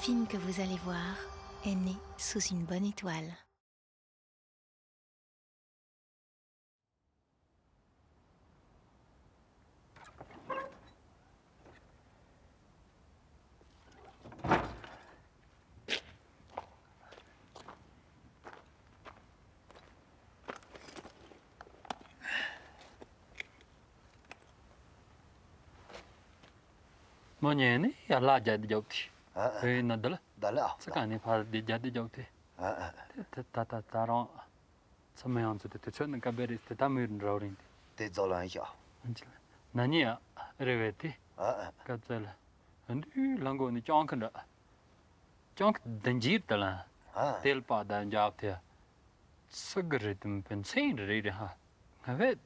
film que vous allez voir est né sous une bonne étoile. Mon yéné, y a la jade jauti. Oui, nadala. Dala. C'est quand on parle de jade jauti. Taron, ça me hanse de te sonne caberi, c'est ta mur drawing. T'es zolan ya. Nania, reveti, Kazel. And you lango ni jonkanda. Jonk danjir tala. Tel pa dan job there. Sugaritum pensain read ha. Have it.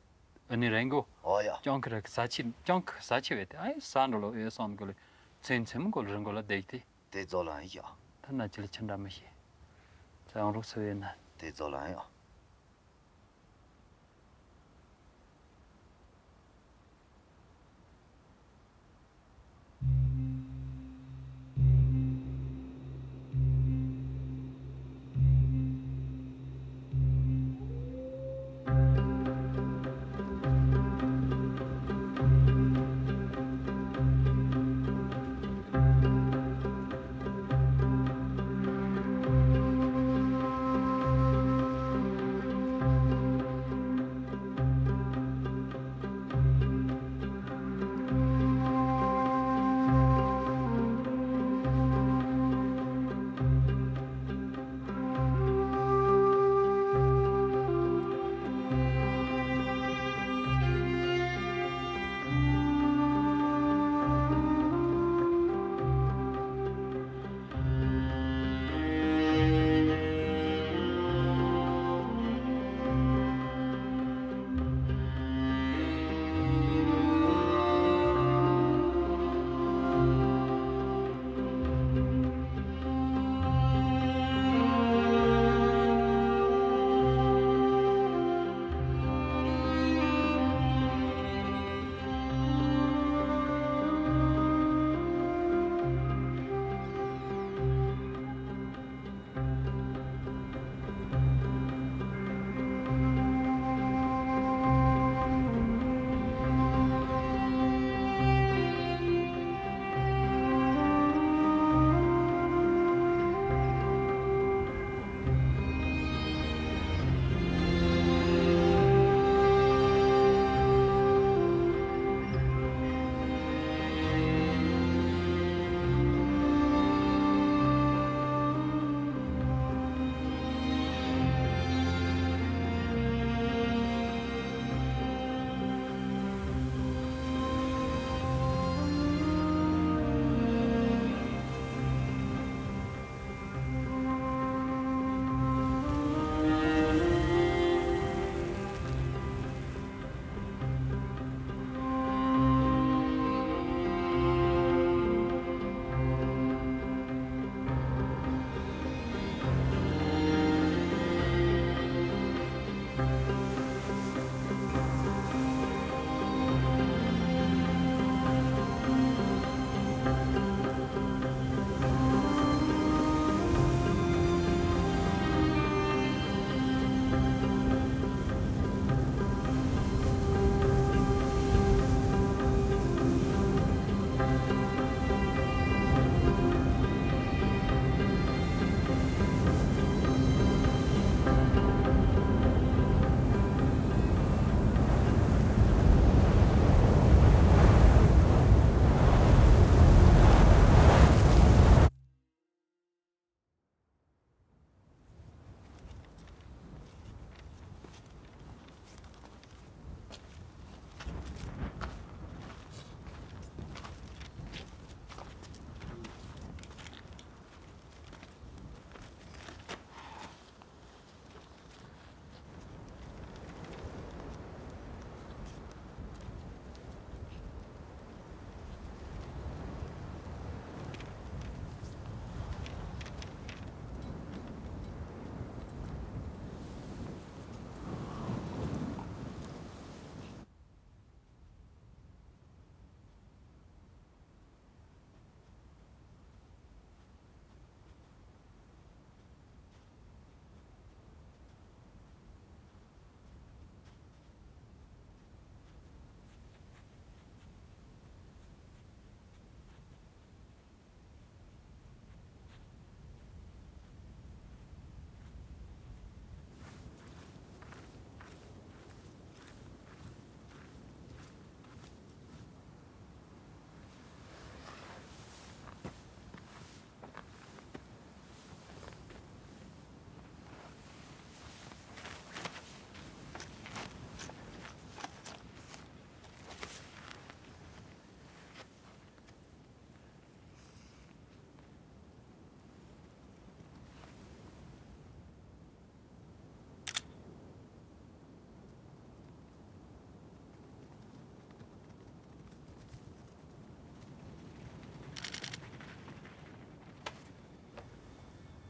Ani rango. Oh ya. Jonk sachi vet. I sandalo is on gully. Saint Simgol rangola deity. T'es zolan ya. Tanachil chandamashi. Sound Rosavina. T'es zolan ya.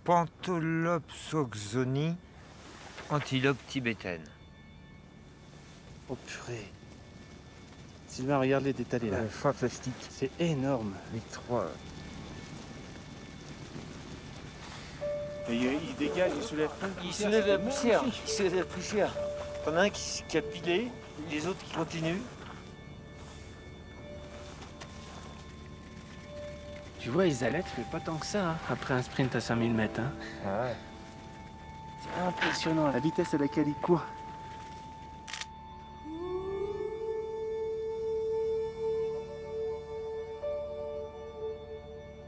Pantolope soxoni, antilope tibétaine. Oh purée. Sylvain, regarde les détails là. Fantastique. C'est énorme. Les trois. Et il dégage, il soulève pas. Il soulève la poussière. Il soulève la poussière. T'en as un qui a pilé, les autres qui continuent. Tu vois, Isalette fait pas tant que ça hein, après un sprint à 5000 mètres. Hein. Ouais. C'est impressionnant la vitesse à laquelle il court.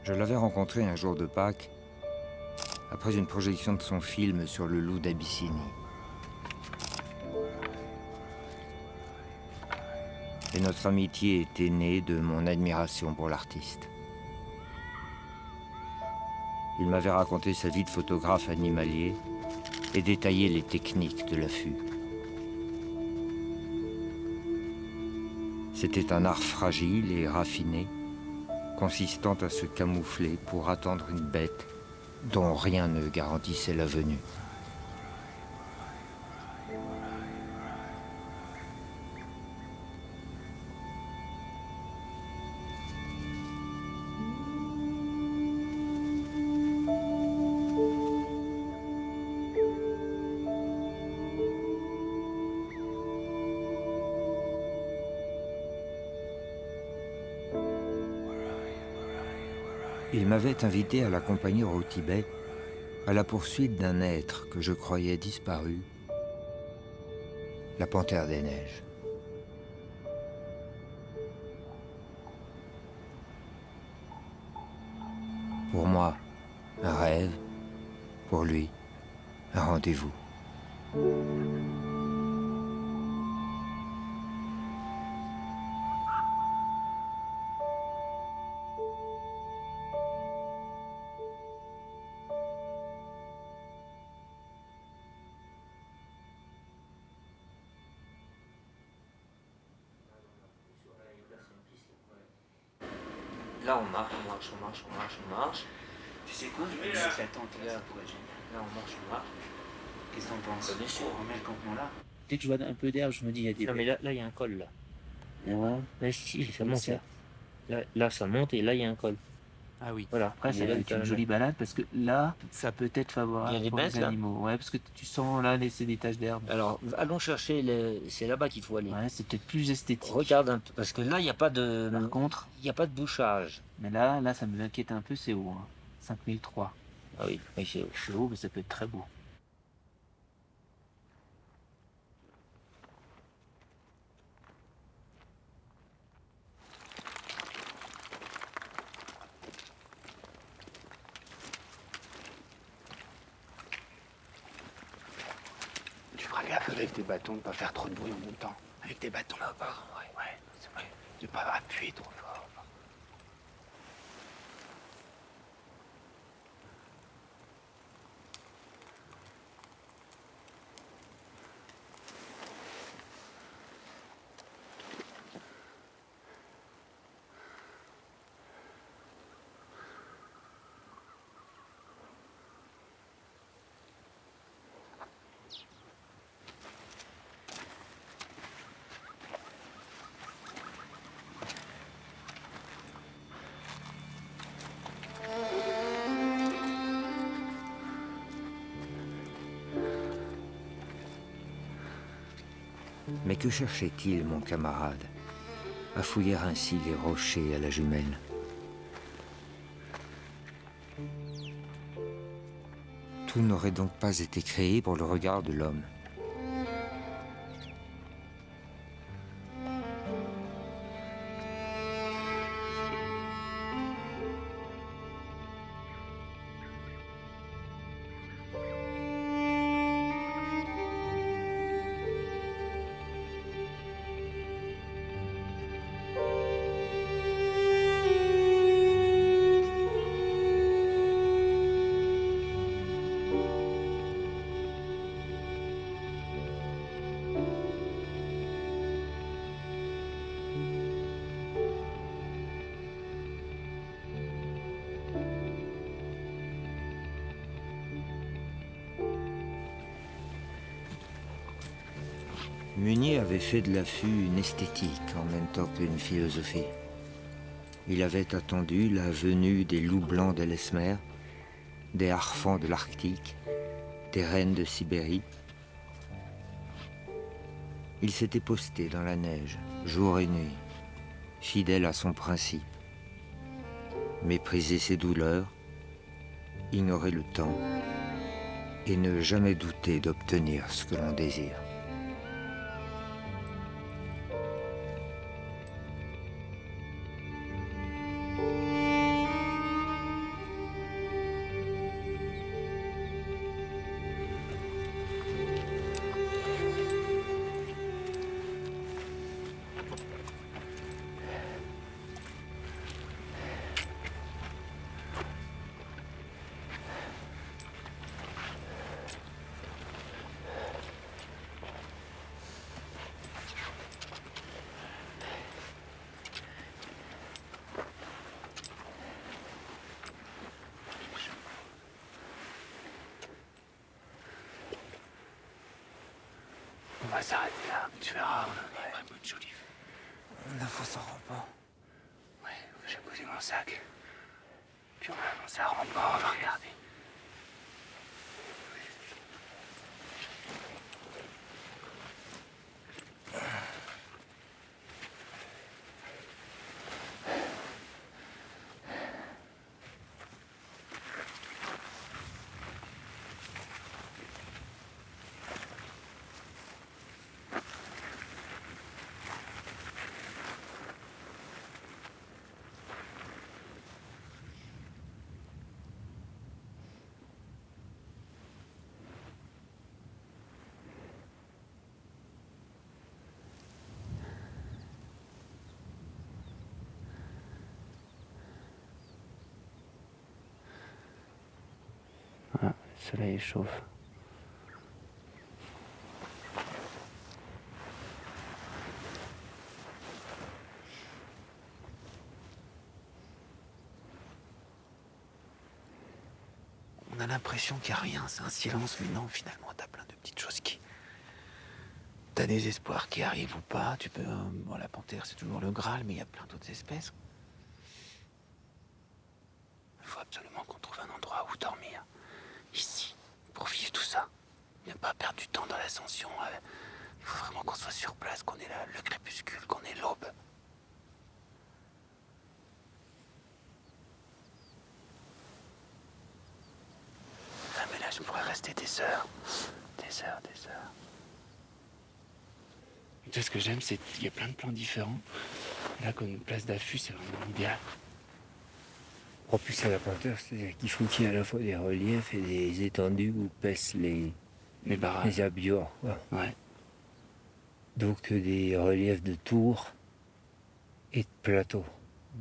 Je l'avais rencontré un jour de Pâques, après une projection de son film sur le loup d'Abyssinie. Et notre amitié était née de mon admiration pour l'artiste. Il m'avait raconté sa vie de photographe animalier et détaillé les techniques de l'affût. C'était un art fragile et raffiné, consistant à se camoufler pour attendre une bête dont rien ne garantissait la venue. Il m'avait invité à l'accompagner au Tibet à la poursuite d'un être que je croyais disparu, la panthère des neiges. Pour moi, un rêve, pour lui, un rendez-vous. Là, on marche. Tu sais quoi? La musique latente, là, ça pourrait être génial. Là, on marche. Qu'est-ce que t'en penses? Bien sûr, on met le campement là. Dès que je vois un peu d'herbe, je me dis, il y a des... Non mais là il y a un col là. Ouais. Là si, ça Oui, monte c'est- là. Là ça monte et là il y a un col. Ah oui. Voilà. Après, ça Et va là, être t'as une la jolie balade parce que là, ça peut être Il favorable y a des pour bêtes, les là animaux. Ouais, parce que tu sens là laisser des taches d'herbe. Alors allons chercher c'est là-bas qu'il faut aller. Ouais, c'est peut-être plus esthétique. Regarde un peu parce que là il n'y a pas de Par contre, de bouchage. mais là, ça me inquiète un peu, c'est haut. Hein. 5003. Ah oui, oui c'est haut. C'est haut, mais ça peut être très beau. Tu feras gaffe avec tes bâtons de pas faire trop de bruit en montant. Avec tes bâtons. Ah, pardon, ouais, c'est vrai. De pas appuyer trop fort. Mais que cherchait-il, mon camarade, à fouiller ainsi les rochers à la jumelle? Tout n'aurait donc pas été créé pour le regard de l'homme. Munier avait fait de l'affût une esthétique en même temps qu'une philosophie. Il avait attendu la venue des loups blancs de l'Esmer, des harfans de l'Arctique, des rennes de Sibérie. Il s'était posté dans la neige, jour et nuit, fidèle à son principe. Mépriser ses douleurs, ignorer le temps et ne jamais douter d'obtenir ce que l'on désire. On va s'arrêter là, tu verras, on a vraiment une jolie vue. La fois ça rend pas. Ouais, j'ai posé mon sac. Puis on va avancer à rempart, on va regarder. Ah, le soleil chauffe. On a l'impression qu'il n'y a rien, c'est un silence, mais non, finalement, t'as plein de petites choses qui... T'as des espoirs qui arrivent ou pas, tu peux... Bon, la panthère, c'est toujours le Graal, mais il y a plein d'autres espèces. Il faut absolument qu'on trouve un endroit où dormir. Ici, pour vivre tout ça. Ne pas perdre du temps dans l'ascension. Il faut vraiment qu'on soit sur place, qu'on ait le crépuscule, qu'on ait l'aube. Ah mais là, je pourrais rester des heures. Des heures, des heures. Et tout ce que j'aime, c'est qu'il y a plein de plans différents. Là, comme une place d'affût, c'est vraiment idéal. En plus, à la panthère, c'est-à-dire qu'il faut qu'il y ait à la fois des reliefs et des étendues où pèsent les barrages. les abiors. Quoi. Ouais. Donc des reliefs de tours et de plateaux.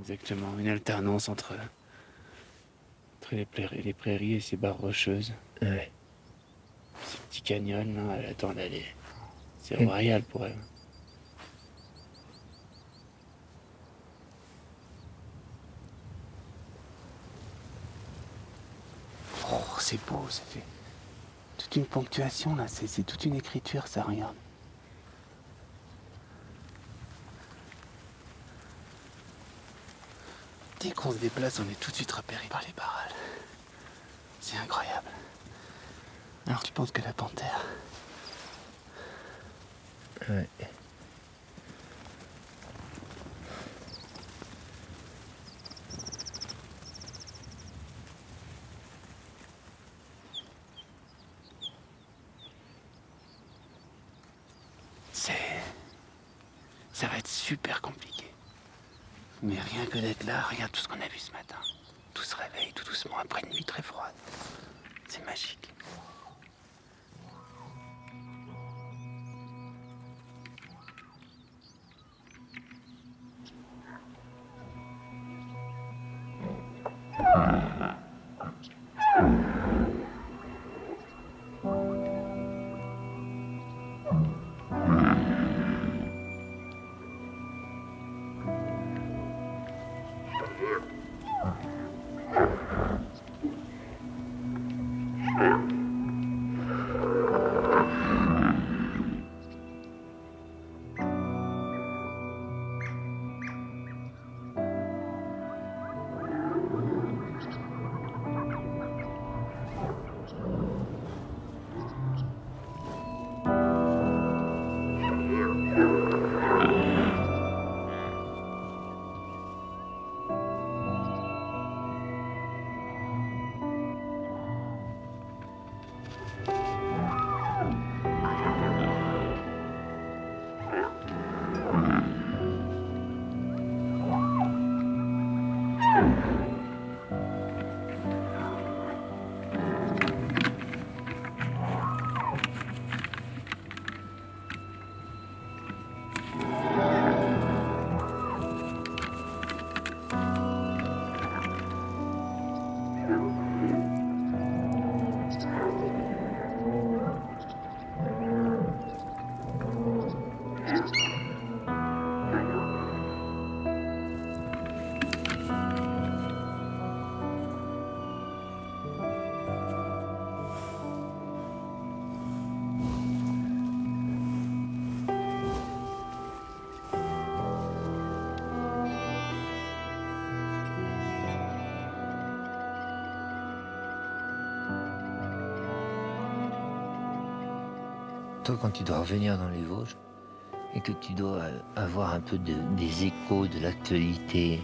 Exactement. Une alternance entre les prairies et ces barres rocheuses. Ouais. Ces petits canyons, là, elle attend d'aller. C'est Et- royal pour elle. Oh, c'est beau, ça fait toute une ponctuation là, c'est toute une écriture, ça, regarde. Dès qu'on se déplace, on est tout de suite repéré par les barrales. C'est incroyable. Alors tu penses que la panthère... Ouais. Ça va être super compliqué. Mais rien que d'être là, regarde tout ce qu'on a vu ce matin. Tout se réveille tout doucement après une nuit très froide. C'est magique. toi, quand tu dois revenir dans les Vosges et que tu dois avoir un peu des échos de l'actualité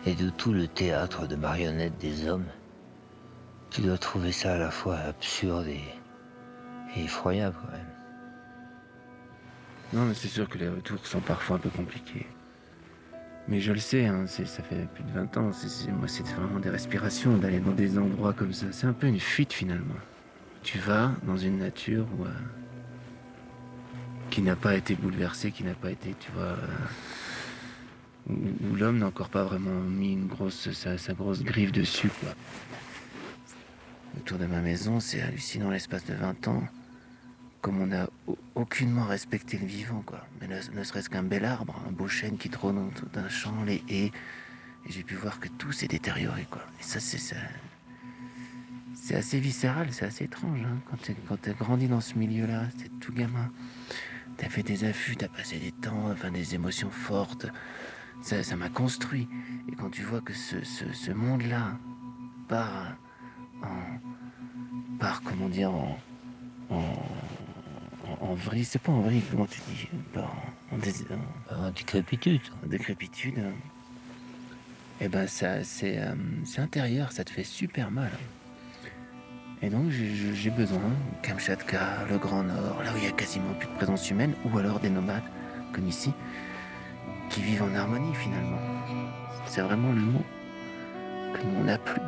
et de tout le théâtre de marionnettes des hommes, tu dois trouver ça à la fois absurde et effroyable quand même. Non, mais c'est sûr que les retours sont parfois un peu compliqués. Mais je le sais, hein, ça fait plus de 20 ans. Moi, c'est vraiment des respirations, d'aller dans des endroits comme ça. C'est un peu une fuite, finalement. Tu vas dans une nature qui n'a pas été bouleversée, qui n'a pas été, tu vois... où l'homme n'a encore pas vraiment mis sa grosse griffe dessus, quoi. Autour de ma maison, c'est hallucinant, l'espace de 20 ans. Comme on n'a aucunement respecté le vivant, quoi. Mais ne serait-ce qu'un bel arbre, un beau chêne qui trône autour d'un champ, les haies. Et j'ai pu voir que tout s'est détérioré, quoi. Et ça, c'est assez viscéral, c'est assez étrange, hein. Quand t'as grandi dans ce milieu-là, t'es tout gamin. T'as fait des affûts, t'as passé des temps, enfin des émotions fortes. Ça m'a construit. Et quand tu vois que ce monde-là part comment dire, en vrille, c'est pas en vrille, comment tu dis, En décrépitude. En décrépitude. Et ben c'est intérieur, ça te fait super mal. Et donc j'ai besoin, Kamchatka, le Grand Nord, là où il y a quasiment plus de présence humaine, ou alors des nomades, comme ici, qui vivent en harmonie finalement. C'est vraiment le mot que l'on n'a plus.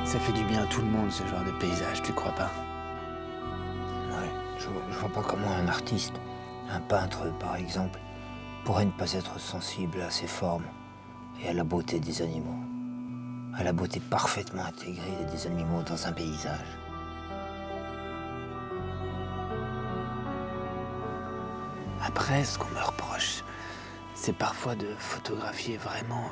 Ça fait du bien à tout le monde, ce genre de paysage, tu crois pas? Ouais, je vois pas comment un artiste, un peintre par exemple, pourrait ne pas être sensible à ces formes et à la beauté des animaux, à la beauté parfaitement intégrée des animaux dans un paysage. Après, ce qu'on me reproche, c'est parfois de photographier vraiment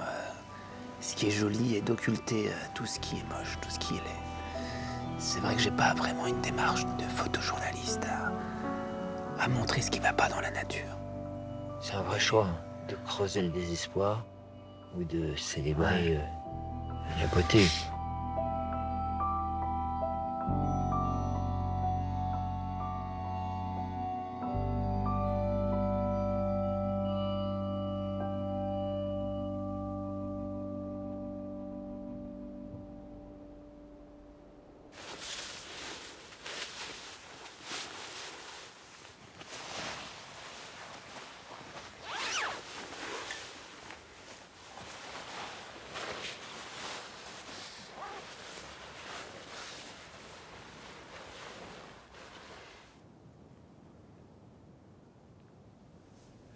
ce qui est joli et d'occulter tout ce qui est moche, tout ce qui est laid. C'est vrai que j'ai pas vraiment une démarche de photojournaliste à montrer ce qui va pas dans la nature. C'est un vrai choix, hein, de creuser le désespoir ou de célébrer la beauté.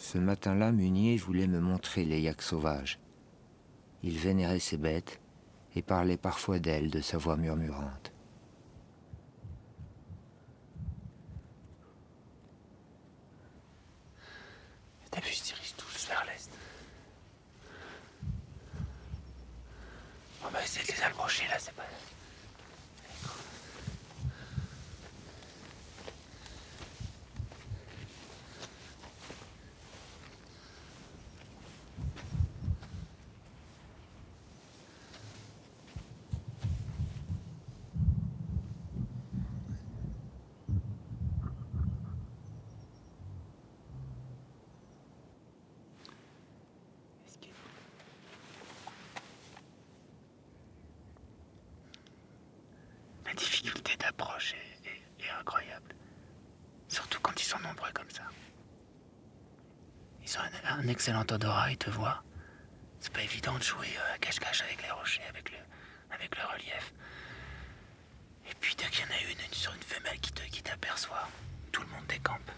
Ce matin-là, Munier voulait me montrer les yaks sauvages. Il vénérait ces bêtes et parlait parfois d'elles de sa voix murmurante. T'as vu, ils se dirigent tous vers l'est. On va essayer de les approcher là, c'est pas... La difficulté d'approche est incroyable. Surtout quand ils sont nombreux comme ça. Ils ont un excellent odorat, ils te voient. C'est pas évident de jouer à cache-cache avec les rochers, avec le relief. Et puis dès qu'il y en a une sur une femelle qui t'aperçoit, tout le monde décampe.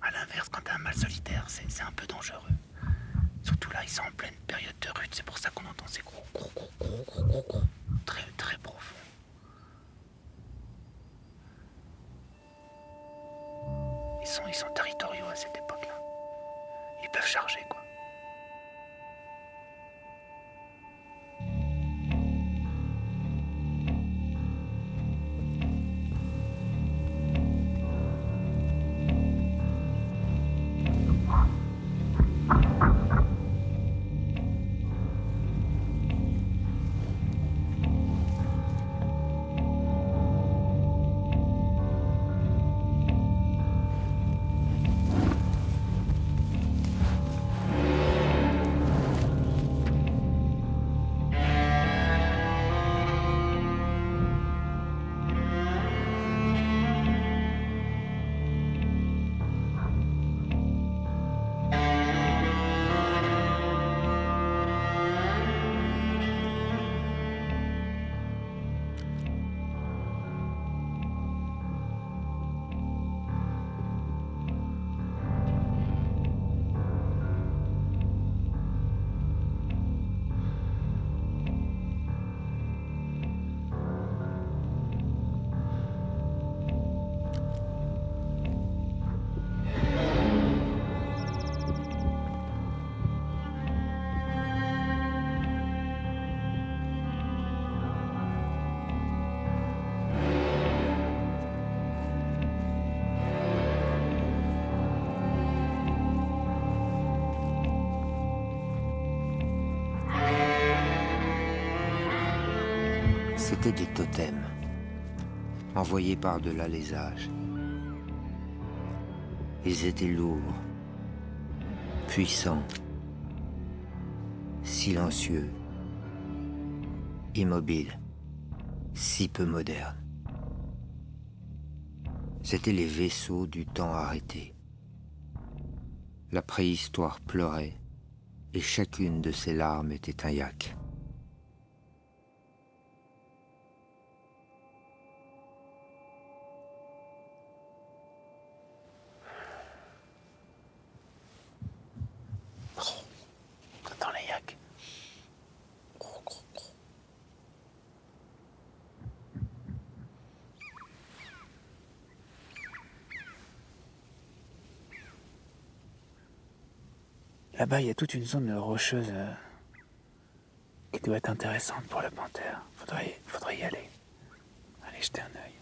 À l'inverse, quand t'as un mâle solitaire, c'est un peu dangereux. Surtout là, ils sont en pleine période de rut, c'est pour ça qu'on entend ces gros très très profonds. ils sont territoriaux à cette époque-là. Ils peuvent charger, quoi. C'étaient des totems, envoyés par-delà les âges. Ils étaient lourds, puissants, silencieux, immobiles, si peu modernes. C'étaient les vaisseaux du temps arrêté. La préhistoire pleurait, et chacune de ses larmes était un yak. Dans les yaks. Gros, gros, gros. Là-bas, il y a toute une zone rocheuse qui doit être intéressante pour la panthère. Faudrait y aller. Allez jeter un œil.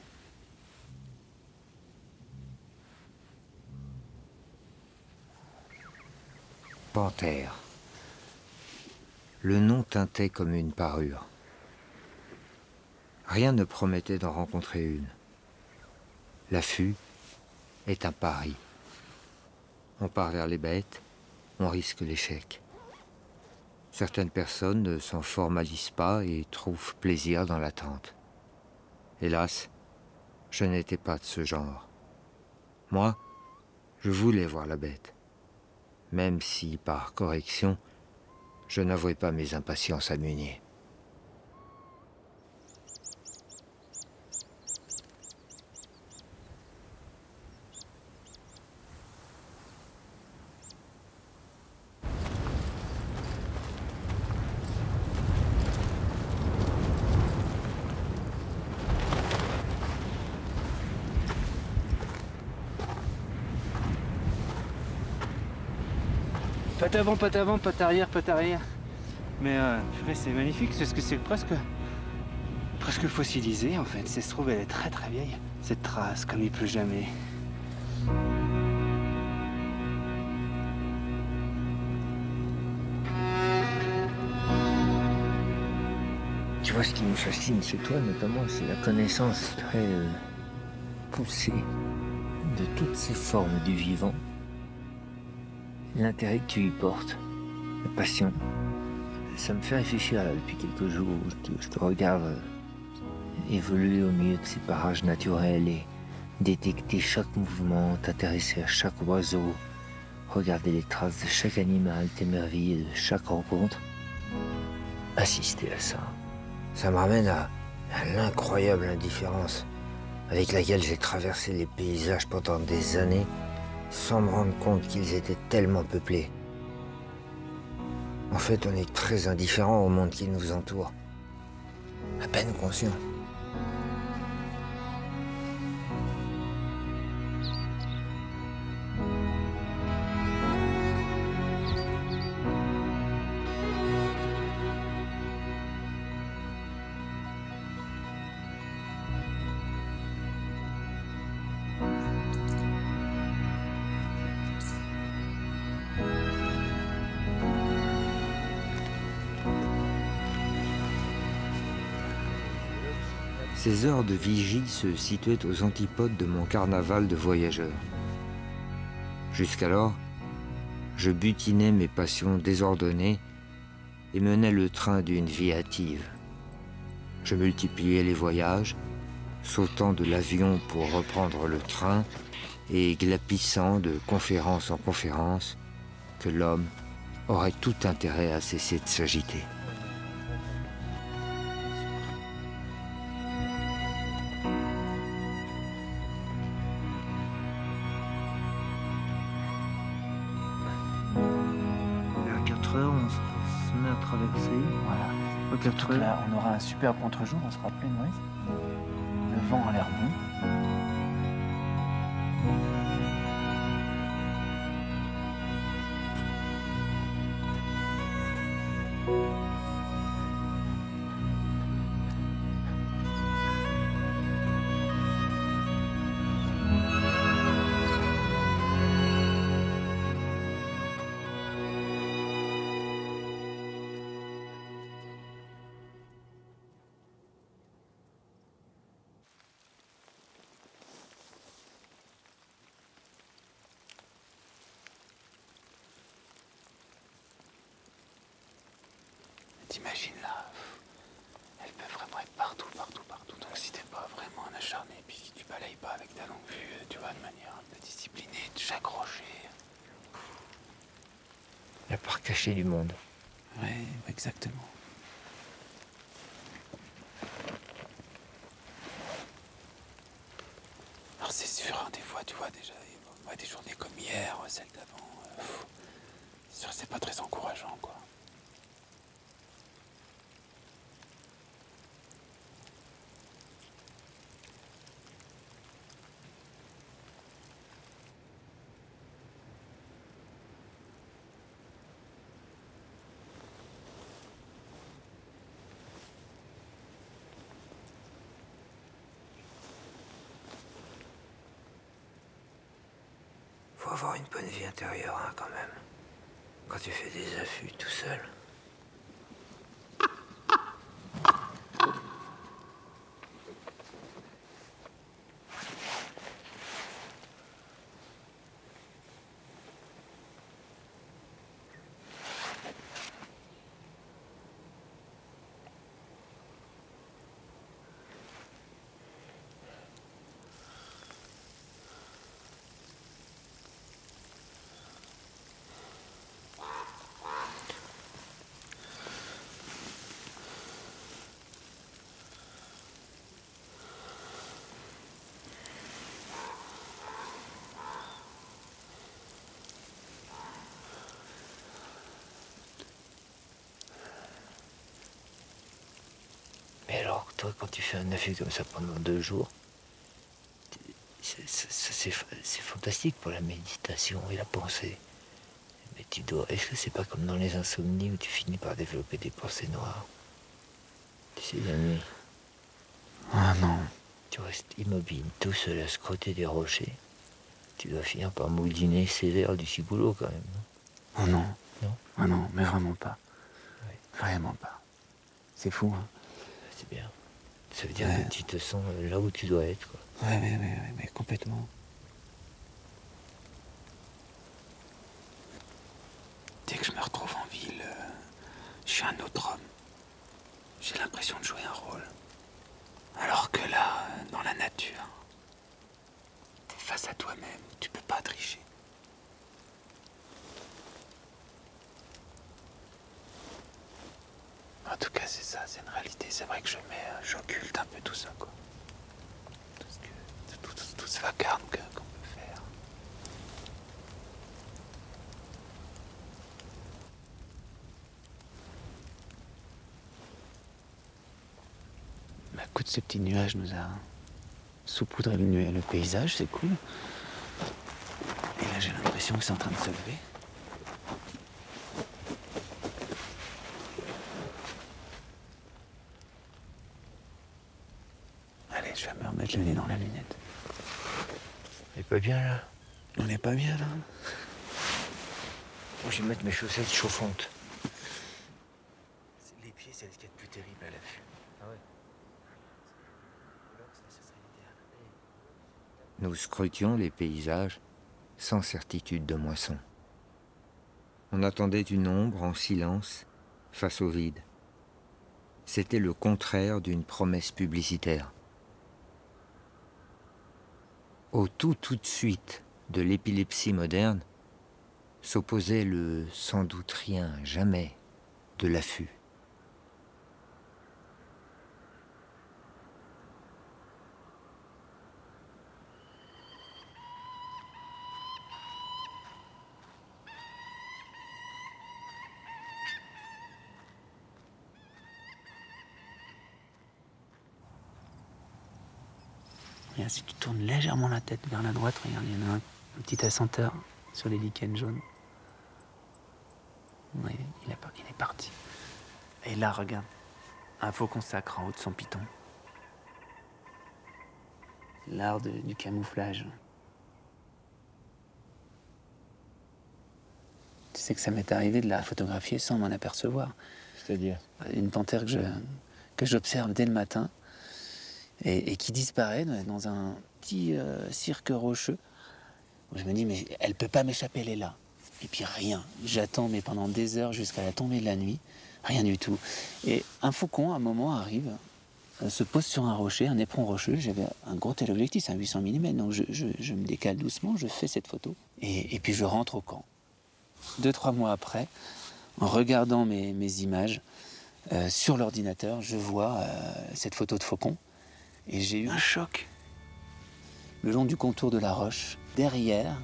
Panthère. Le nom teintait comme une parure. Rien ne promettait d'en rencontrer une. L'affût est un pari. On part vers les bêtes, on risque l'échec. Certaines personnes ne s'en formalisent pas et trouvent plaisir dans l'attente. Hélas, je n'étais pas de ce genre. Moi, je voulais voir la bête, même si, par correction, je n'avouais pas mes impatiences à Munier. Patte avant, patte arrière, patte arrière. Mais purée, c'est magnifique, c'est ce que c'est presque fossilisé en fait. Ça se trouve, elle est très très vieille. Cette trace, comme il pleut jamais. Tu vois, ce qui me fascine chez toi, notamment, c'est la connaissance très poussée de toutes ces formes du vivant. L'intérêt que tu y portes, la passion. Ça me fait réfléchir là, depuis quelques jours. Je te regarde évoluer au milieu de ces parages naturels et détecter chaque mouvement, t'intéresser à chaque oiseau, regarder les traces de chaque animal, t'émerveiller de chaque rencontre. Assister à ça. Ça me ramène à l'incroyable indifférence avec laquelle j'ai traversé les paysages pendant des années sans me rendre compte qu'ils étaient tellement peuplés. En fait, on est très indifférent au monde qui nous entoure. À peine conscient. Ces heures de vigie se situaient aux antipodes de mon carnaval de voyageur. Jusqu'alors, je butinais mes passions désordonnées et menais le train d'une vie hâtive. Je multipliais les voyages, sautant de l'avion pour reprendre le train et glapissant de conférence en conférence que l'homme aurait tout intérêt à cesser de s'agiter. Vers 4 heures, on se met à traverser. Voilà. À 4 heures. Là, on aura un super contre-jour, on sera plein de brise. Le vent a l'air bon. T'imagines là, elles peuvent vraiment être partout, partout, partout. Donc si t'es pas vraiment un acharné, puis si tu balayes pas avec ta longue vue, tu vois, de manière un peu disciplinée, de chaque rocher. La part cachée du monde. Ouais, exactement. Alors c'est sûr, hein, des fois, tu vois, déjà, des journées comme hier, celle d'avant, c'est sûr, c'est pas très encourageant, quoi. Faut avoir une bonne vie intérieure, hein, quand même. Quand tu fais des affûts tout seul. Mais alors, toi, quand tu fais un affût comme ça pendant 2 jours, c'est fantastique pour la méditation et la pensée. Mais tu dois. Est-ce que c'est pas comme dans les insomnies où tu finis par développer des pensées noires? Tu sais, la nuit, Ah non. tu restes immobile, tout seul à scroter des rochers. Tu dois finir par mouliner sévère du ciboulot quand même. Oh non. Non. Ah non, mais vraiment pas. Ouais. Vraiment pas. C'est fou, hein. C'est bien. Ça veut dire Ouais. que tu te sens là où tu dois être, quoi. Ouais, mais complètement. Dès que je me retrouve en ville, je suis un autre homme. J'ai l'impression de jouer un rôle. Alors que là, dans la nature, t'es face à toi-même, tu peux pas tricher. En tout cas, c'est ça, c'est une réalité. C'est vrai que j'occulte un peu tout ça, quoi. Tout ce vacarme qu'on peut faire. Bah, écoute, ces petits nuages nous a saupoudré le paysage, c'est cool. Et là, j'ai l'impression que c'est en train de se lever. Allez, je vais me remettre le nez dans la lunette. C'est pas bien là. On n'est pas bien là. Moi, je vais mettre mes chaussettes chauffantes. Les pieds, c'est ce qu'il y a de plus terrible à l'affût. Ah ouais. Nous scrutions les paysages sans certitude de moisson. On attendait une ombre en silence face au vide. C'était le contraire d'une promesse publicitaire. Au tout de suite de l'épilepsie moderne s'opposait le sans doute rien, jamais de l'affût. Et si tu tournes légèrement la tête vers la droite, regarde, il y en a un petit assenteur sur les lichens jaunes. Oui, il est parti. Et là, regarde, un faucon sacre en haut de son piton. L'art du camouflage. Tu sais que ça m'est arrivé de la photographier sans m'en apercevoir. C'est-à-dire? Une panthère que j'observe dès le matin et qui disparaît dans un petit cirque rocheux. Je me dis, mais elle peut pas m'échapper, elle est là. Et puis rien. J'attends, mais pendant des heures jusqu'à la tombée de la nuit, rien du tout. Et un faucon, à un moment, arrive, se pose sur un rocher, un éperon rocheux. J'avais un gros téléobjectif, c'est un 800 mm, donc je me décale doucement, je fais cette photo. Et puis je rentre au camp. 2-3 mois après, en regardant mes images sur l'ordinateur, je vois cette photo de faucon. Et j'ai eu un choc. Le long du contour de la roche, derrière,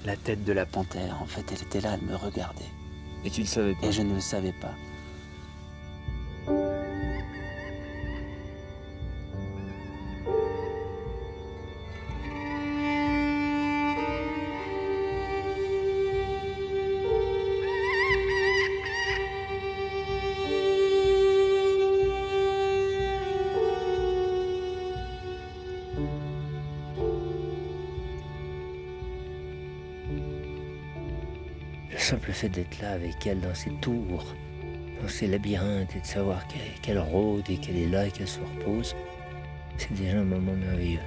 la tête de la panthère, en fait, elle était là, elle me regardait. Et tu le savais pas? Et je ne le savais pas. Le simple fait d'être là avec elle dans ces tours, dans ces labyrinthes, et de savoir qu'elle rôde et qu'elle est là et qu'elle se repose, c'est déjà un moment merveilleux.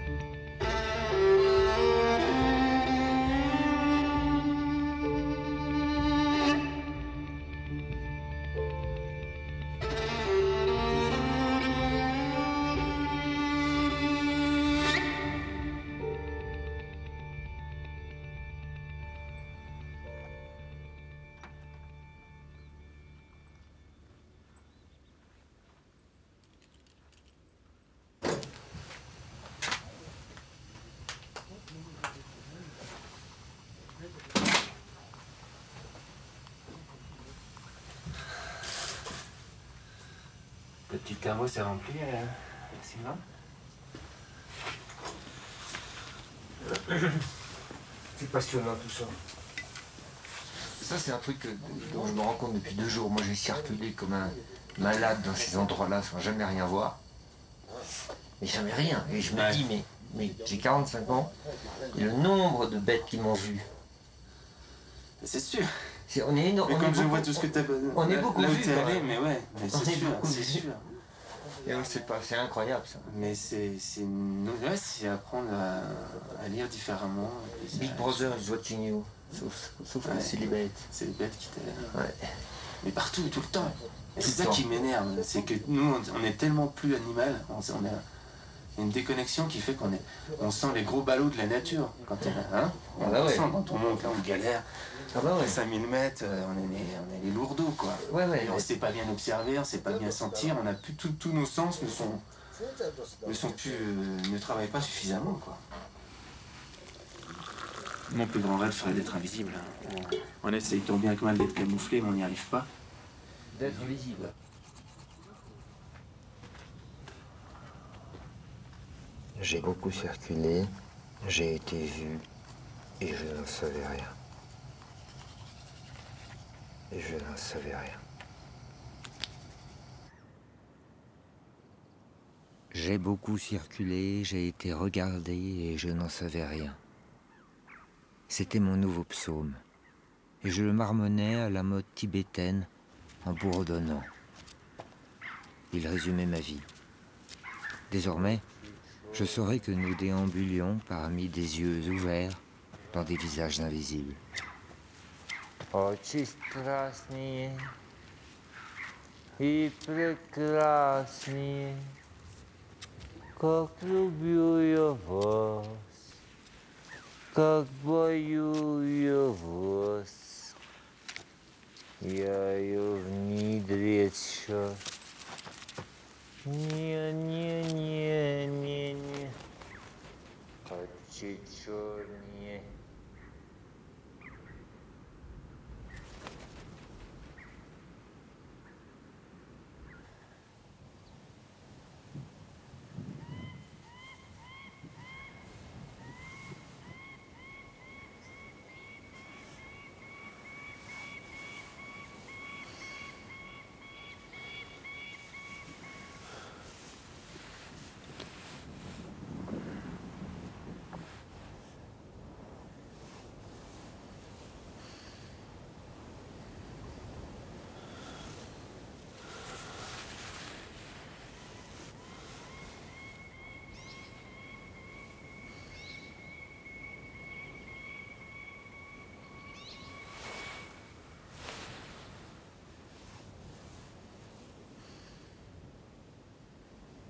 Le petit thermos est rempli, Sylvain? C'est passionnant tout ça. Ça, c'est un truc dont je me rends compte depuis 2 jours. Moi, j'ai circulé comme un malade dans ces endroits-là sans jamais rien voir. Mais jamais rien. Et je me dis, mais j'ai 45 ans, et le nombre de bêtes qui m'ont vu. C'est sûr. On est énorme. Mais comme je vois tout ce que t'as... On est beaucoup là où vu, t'es quoi. allé, mais ouais, mais c'est sûr, c'est sûr. Et c'est incroyable, ça. Mais c'est à apprendre à lire différemment. Big Brother is watching you. Sauf que c'est les bêtes. C'est les bêtes qui t'aident. Ouais. Mais partout, tout le temps. Et c'est le ça temps. qui m'énerve, c'est que nous, on est tellement plus animal, on a une déconnexion qui fait on sent les gros ballots de la nature. Quand hein, on bah ouais. sent quand on monte là, on galère. Ah bah ouais. 5000 mètres, on est les lourdeaux, quoi. Ouais. Et on sait pas bien observer, on sait pas bien sentir, on a plus tous nos sens ne travaillent pas suffisamment, quoi. Mon plus grand rêve serait d'être invisible. On essaye tant bien que mal d'être camouflé, mais on n'y arrive pas. D'être visible. J'ai beaucoup circulé, j'ai été vu, et je n'en savais rien. Et je n'en savais rien. J'ai beaucoup circulé, j'ai été regardé, et je n'en savais rien. C'était mon nouveau psaume, et je le marmonnais à la mode tibétaine en bourdonnant. Il résumait ma vie. Désormais, je saurais que nous déambulions parmi des yeux ouverts dans des visages invisibles. Очень страстные и прекрасные, как люблю я вас, как бою я вас, я ее внедрить сейчас. Не, очень чернее.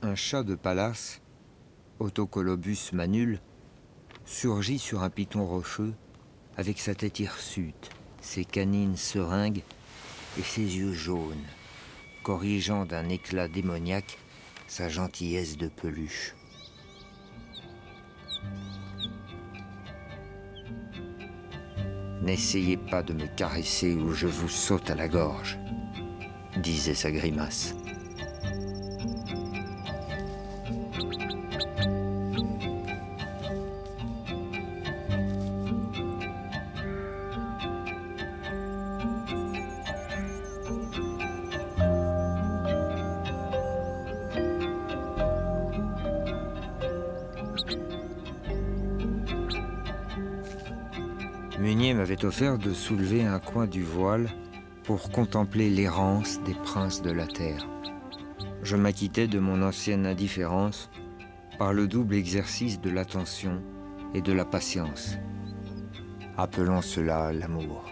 Un chat de palace, Autocolobus manule, surgit sur un piton rocheux avec sa tête hirsute, ses canines seringues et ses yeux jaunes, corrigeant d'un éclat démoniaque sa gentillesse de peluche. N'essayez pas de me caresser ou je vous saute à la gorge, disait sa grimace. Meunier m'avait offert de soulever un coin du voile pour contempler l'errance des princes de la terre. Je m'acquittais de mon ancienne indifférence par le double exercice de l'attention et de la patience. Appelons cela l'amour.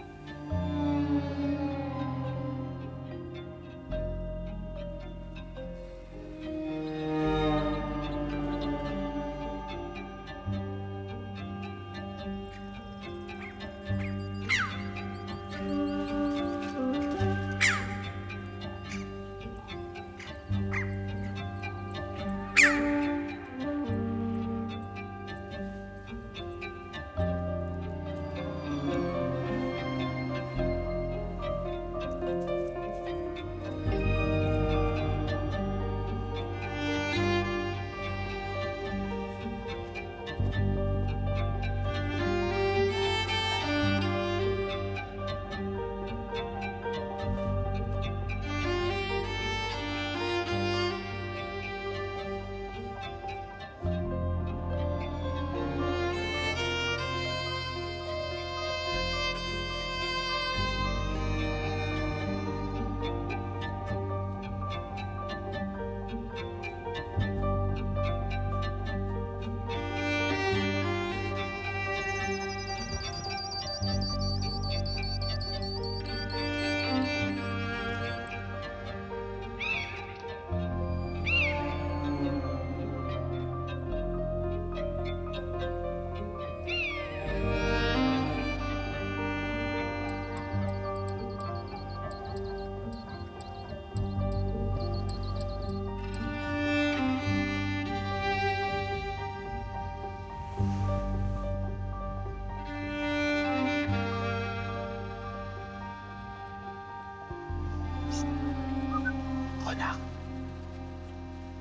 Renard.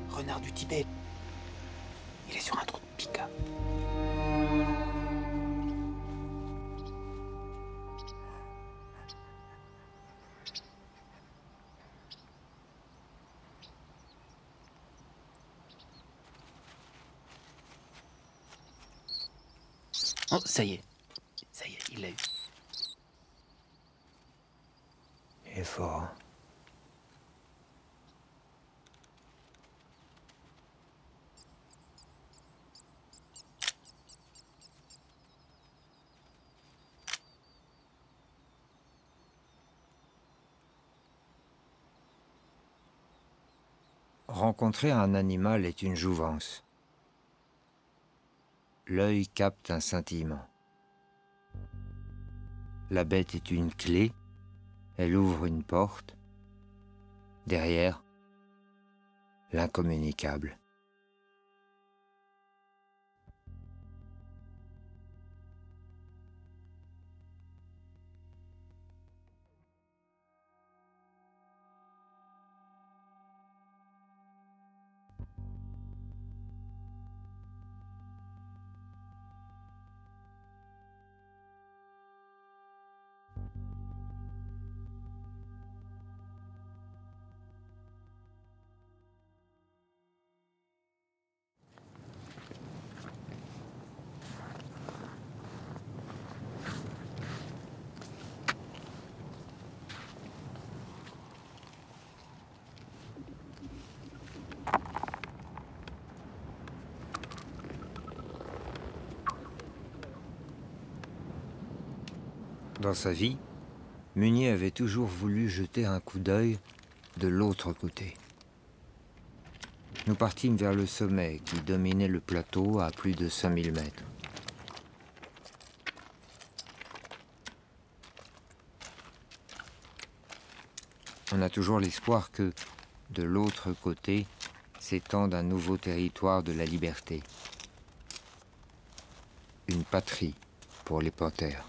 Renard du Tibet. Il est sur un trou de pica. Oh, ça y est, il l'a eu. Il est fort. Hein. Rencontrer un animal est une jouvence. L'œil capte un scintillement. La bête est une clé, elle ouvre une porte. Derrière, l'incommunicable. Dans sa vie, Munier avait toujours voulu jeter un coup d'œil de l'autre côté. Nous partîmes vers le sommet qui dominait le plateau à plus de 5000 mètres. On a toujours l'espoir que, de l'autre côté, s'étende un nouveau territoire de la liberté. Une patrie pour les panthères.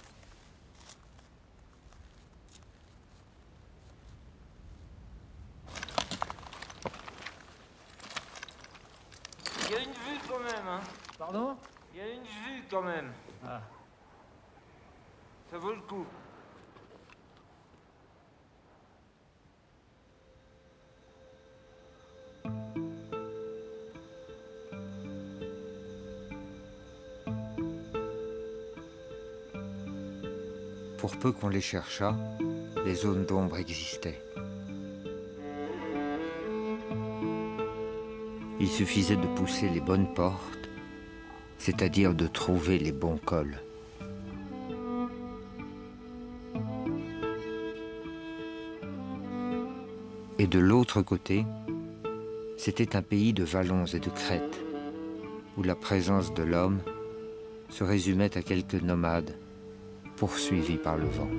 Il y a une vue quand même, hein. Pardon? Il y a une vue quand même. Ah. Ça vaut le coup. Pour peu qu'on les cherchât, les zones d'ombre existaient. Il suffisait de pousser les bonnes portes, c'est-à-dire de trouver les bons cols. Et de l'autre côté, c'était un pays de vallons et de crêtes, où la présence de l'homme se résumait à quelques nomades poursuivis par le vent.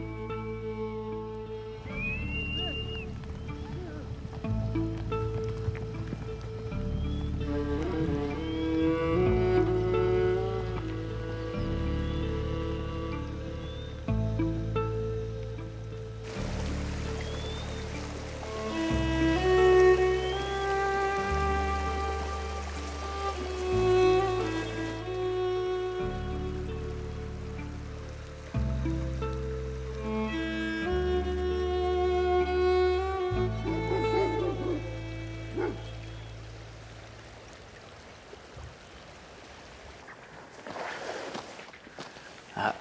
Ah,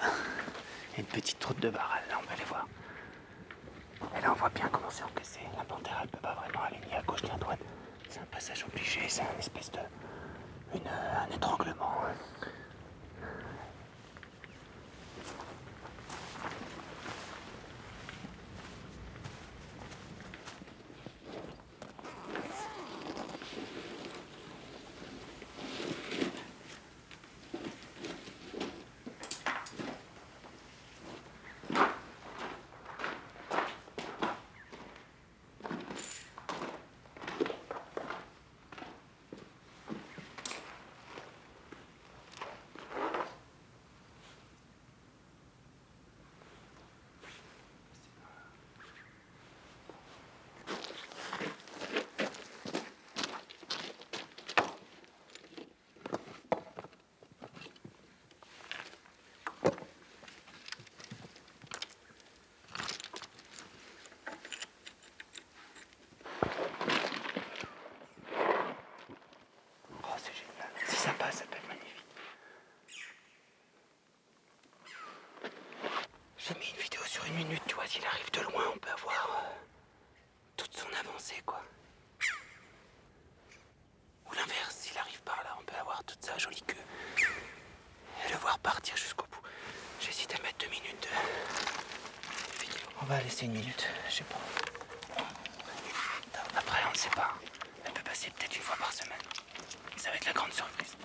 une petite route de barrel, là, on peut aller voir. Et là, on voit bien comment c'est encaissé. La panthère, elle peut pas vraiment aller ni à gauche ni à droite. C'est un passage obligé, c'est un espèce de... un étranglement. Ça peut être magnifique. J'ai mis une vidéo sur 1 minute, tu vois, s'il arrive de loin, on peut avoir toute son avancée, quoi. Ou l'inverse, s'il arrive par là, on peut avoir toute sa jolie queue. Et le voir partir jusqu'au bout. J'hésite à mettre 2 minutes de vidéo. On va laisser 1 minute, je sais pas. Après, on ne sait pas. Elle peut passer passer peut-être une fois par semaine. Et ça va être la grande surprise.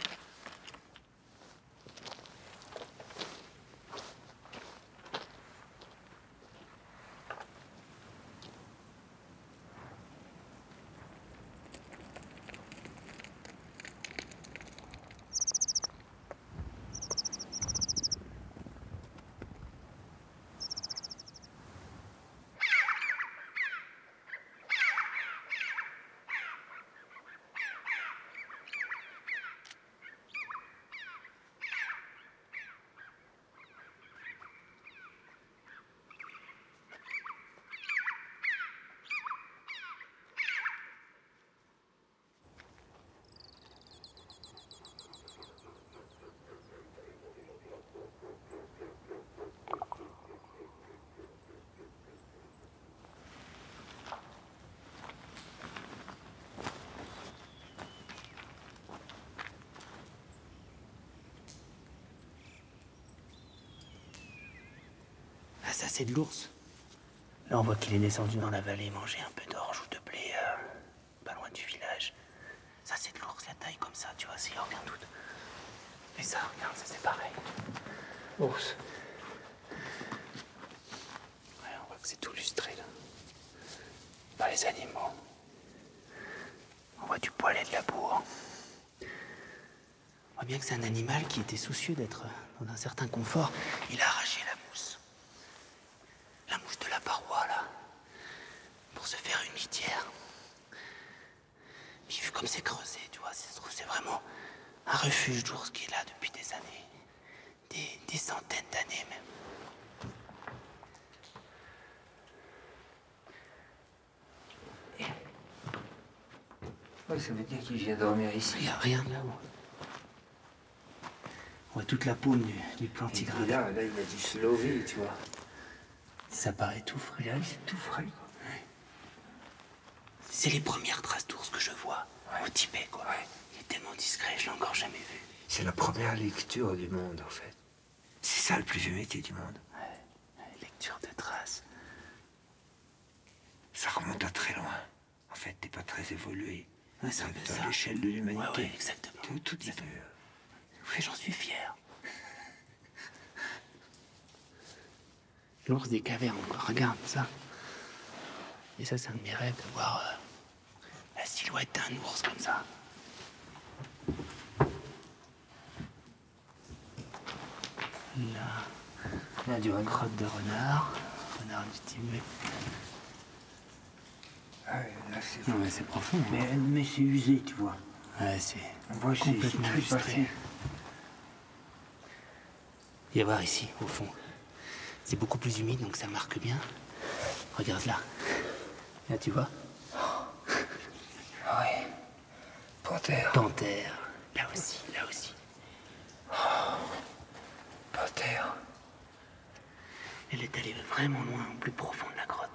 Ah, ça, c'est de l'ours. Là, on voit qu'il est descendu dans la vallée manger un peu d'orge ou de blé, pas loin du village. Ça, c'est de l'ours, la taille comme ça, tu vois, s'il n'y a aucun doute. Et ça, regarde, ça, c'est pareil. Ours. Ouais, on voit que c'est tout lustré, là. Pas les animaux. On voit du poil et de la bourre. On voit bien que c'est un animal qui était soucieux d'être dans un certain confort. Il a arraché la mousse. La mouche de la paroi, là, pour se faire une litière. Puis vu comme c'est creusé, tu vois, c'est vraiment un refuge d'ours qui est là depuis des années. Des centaines d'années même. Ouais, ça veut dire qu'il vient dormir ici. Regarde là-haut. On voit toute la paume du plantigrade. Là, il a dû se lever, tu vois. Ça paraît tout frais. Regarde, c'est tout frais. C'est les premières traces d'ours que je vois au Tibet, quoi. Ouais. Il est tellement discret, je l'ai encore jamais vu. C'est la première lecture du monde, en fait. C'est ça le plus vieux métier du monde. Ouais, lecture de traces. Ça remonte à très loin. En fait, t'es pas très évolué. Ouais, c'est un peu ça. À l'échelle de l'humanité. Ouais, exactement. Tout dit. Oui, j'en suis fier. L'ours des cavernes, quoi. Regarde ça. Et ça, c'est un de mes rêves de voir la silhouette d'un ours comme ça. Là, du crotte de renard. Renard du Tibet. Ah, là, c'est... Non, mais c'est profond. Mais c'est usé, tu vois. Ouais, c'est On voit que complètement c'est illustré. passé. Il y a voir ici, au fond. C'est beaucoup plus humide, donc ça marque bien. Regarde là. Là, tu vois? Ah ouais. Panthère. Panthère. Là aussi, là aussi. Panthère. Elle est allée vraiment loin, au plus profond de la grotte.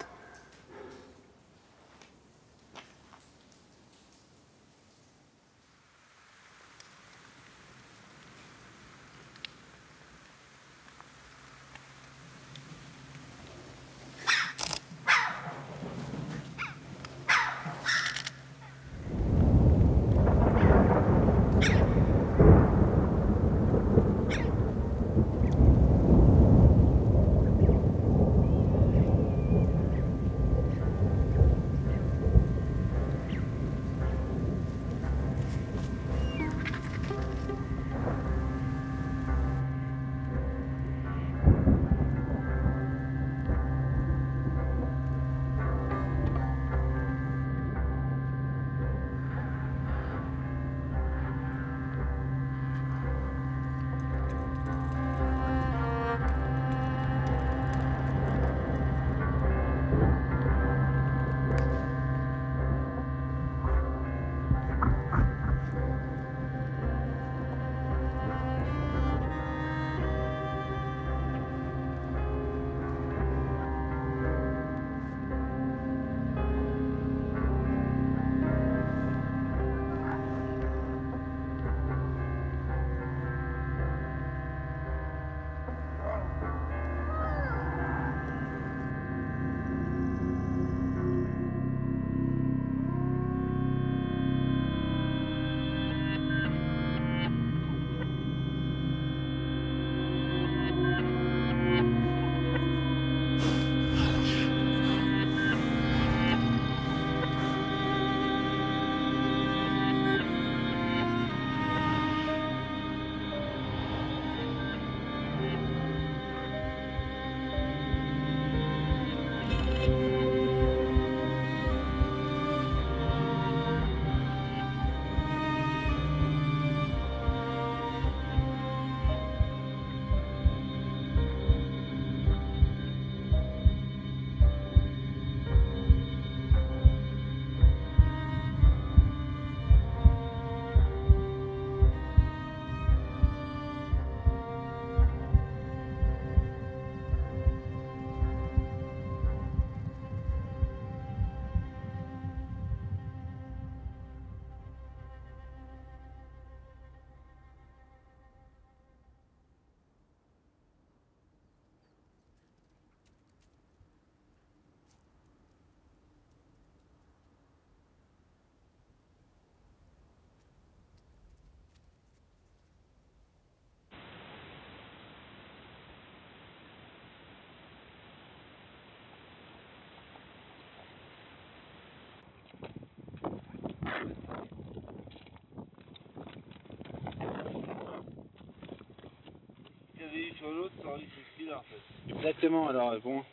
t'avais eu sur l'autre, t'aurais eu celui-là en fait. Exactement, alors bon,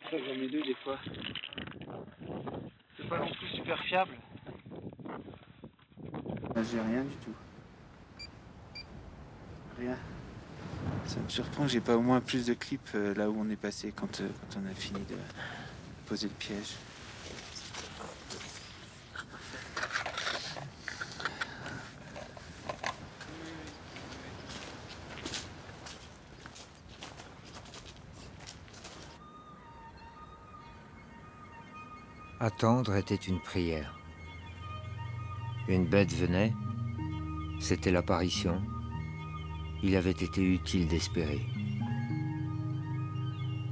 c'est ça que j'en mets deux des fois. C'est pas non plus super fiable. Là, j'ai rien du tout. Rien. Ça me surprend que j'ai pas au moins plus de clips là où on est passé quand on a fini de poser le piège. Attendre était une prière. Une bête venait, c'était l'apparition. Il avait été utile d'espérer.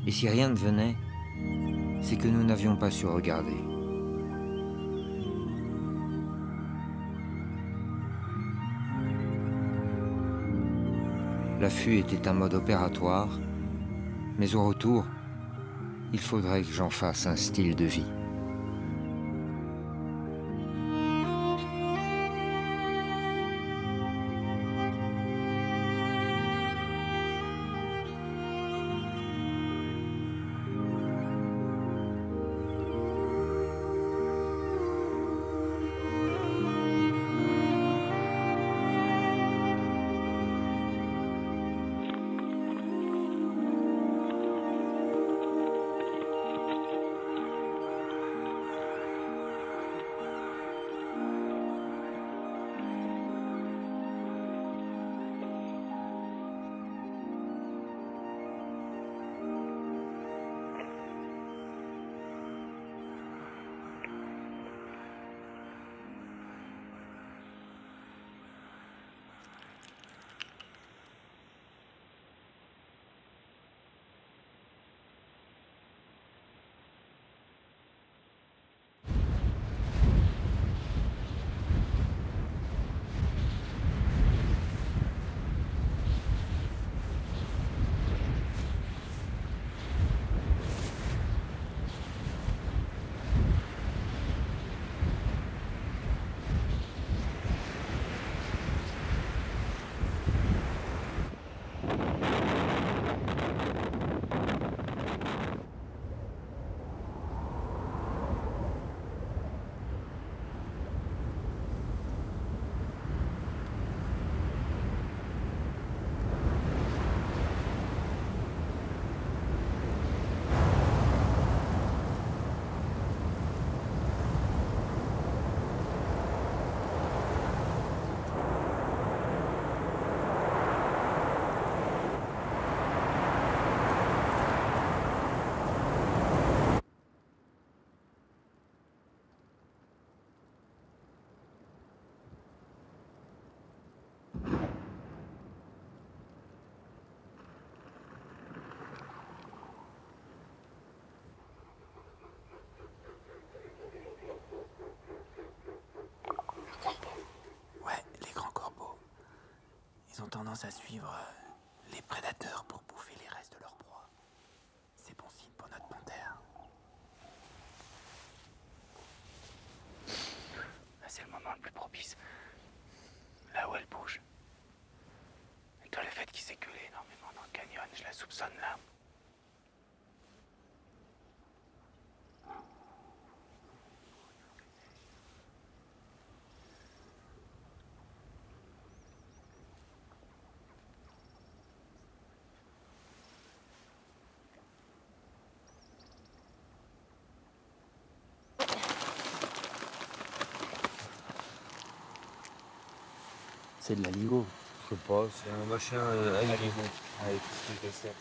Et si rien ne venait, c'est que nous n'avions pas su regarder. L'affût était un mode opératoire, mais au retour, il faudrait que j'en fasse un style de vie. Ils ont tendance à suivre les prédateurs pour bouffer les restes de leur proie. C'est bon signe pour notre panthère. C'est le moment le plus propice. Là où elle bouge. Et toi, le fait qu'il s'est culé énormément dans le canyon, je la soupçonne là. C'est de l'aligot. Je sais pas, c'est un machin aligot. Avec tout ce que je sais.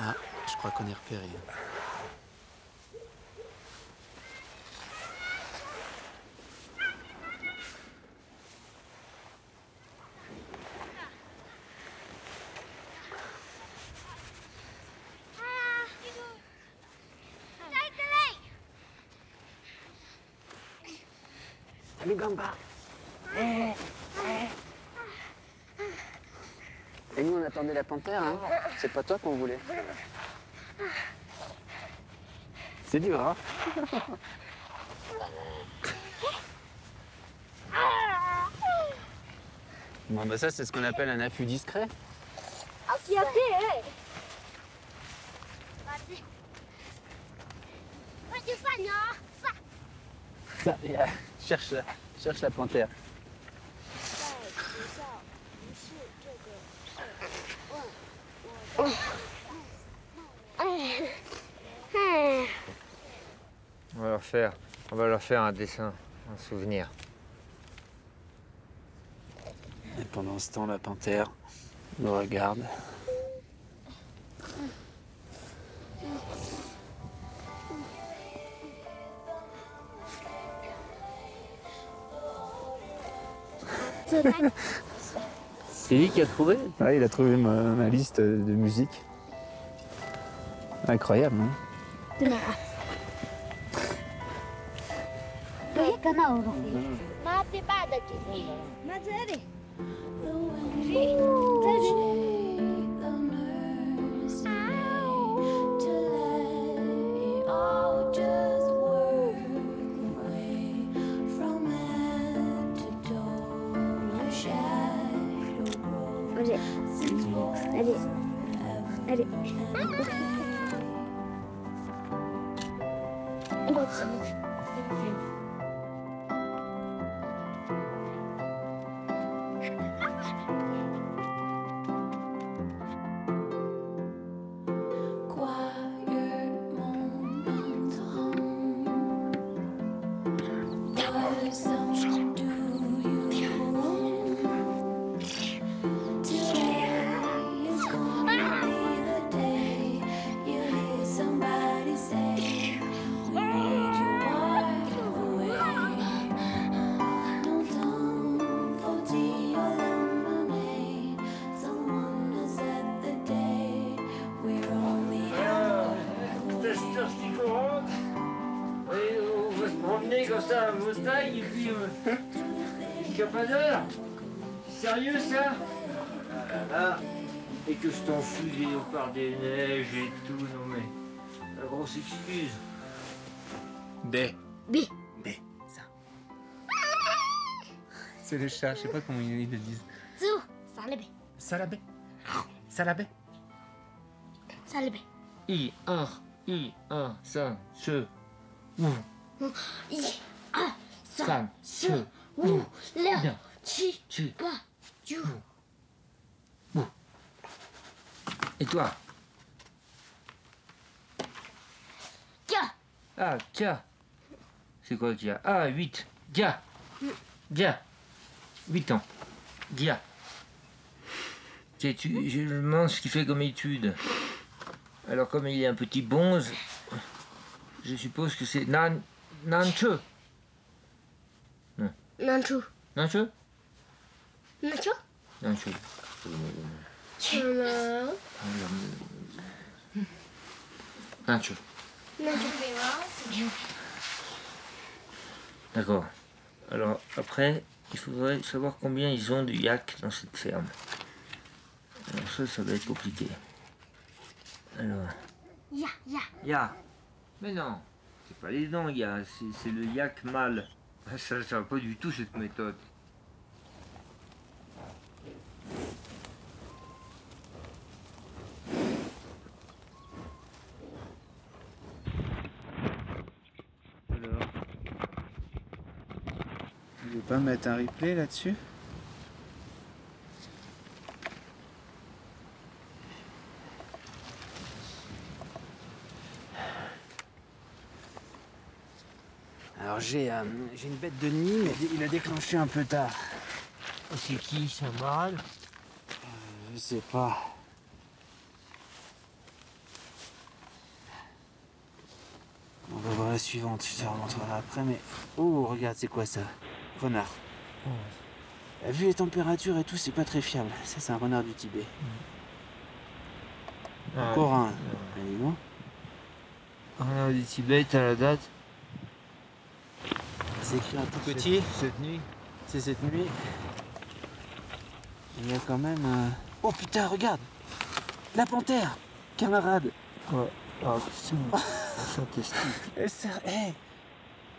Ah, je crois qu'on est repéré. Allez, Bamba. Et nous, on attendait la panthère, hein. C'est pas toi qu'on voulait. C'est dur, hein. Bon, bah ça, c'est ce qu'on appelle un affût discret. Ça, cherche la panthère. On va leur faire un dessin, un souvenir. Et pendant ce temps, la panthère nous regarde. C'est lui qui a trouvé? Ouais, il a trouvé ma liste de musique. Incroyable, non? Comme ça à la montagne et puis jusqu'à pas d'heure. Sérieux ça? Ah, et que je t'enfuis au par des neiges et tout, non mais la grosse excuse. B. B. B, ça. C'est le chat, je sais pas comment ils le disent. Zou, salabé. Salabé. Salabé. Salabé. I, ça, ce, ou, I, A, san, ce, ou, la, bien, chi, tu. pa, you. Et toi? Tia. Ah, tiens. C'est quoi Dia? Ah, 8. Dia. Dia. 8 ans. Dia. Je me demande ce qu'il fait comme étude. Alors, comme il est un petit bonze, je suppose que c'est Nanche. Non. Nanchu. Nanche? Nacho. Nanche. Chama. Nanche. Nacho. D'accord. Alors, après, il faudrait savoir combien ils ont de yak dans cette ferme. Alors ça va être compliqué. Alors... Ya. Ya. Mais non, c'est pas les dents, ya, c'est le yak mâle. Ça va pas du tout cette méthode. Alors... Tu veux pas mettre un replay là-dessus? Alors j'ai une bête de nuit, mais il a déclenché un peu tard. C'est qui, c'est un mâle? Je sais pas. On va voir la suivante, je te remontrerai après, mais... Oh, regarde, c'est quoi ça? Renard. Vu les températures et tout, c'est pas très fiable. Ça, c'est un renard du Tibet. Encore un. Allez, non? Renard du Tibet à la date? C'est écrit en tout petit. Cette nuit. C'est cette nuit. Il y a quand même un... Oh putain, regarde! La panthère! Camarade! Ouais. Ah, c'est fantastique. Elle s'arrête. Hey,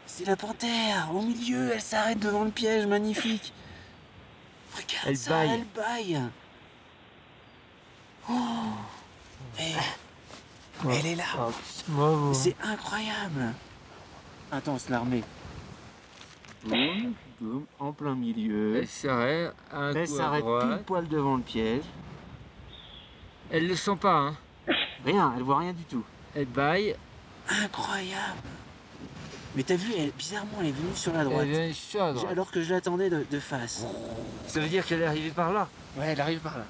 c'est la panthère! Au milieu, elle s'arrête devant le piège, magnifique! Regarde Elle ça, baille. elle baille! Oh! Hey, elle est là! Ah, bravo. C'est incroyable! Attends, c'est l'armée. Boum, boum, en plein milieu. Elle s'arrête, un Elle coup à s'arrête pile droite. poil devant le piège. Elle le sent pas, hein. Rien, elle voit rien du tout. Elle baille. Incroyable! Mais t'as vu, bizarrement, elle est venue sur la droite. Elle vient sur la droite. Alors que je l'attendais de face. Ça veut dire qu'elle est arrivée par là. Ouais, elle arrive par là.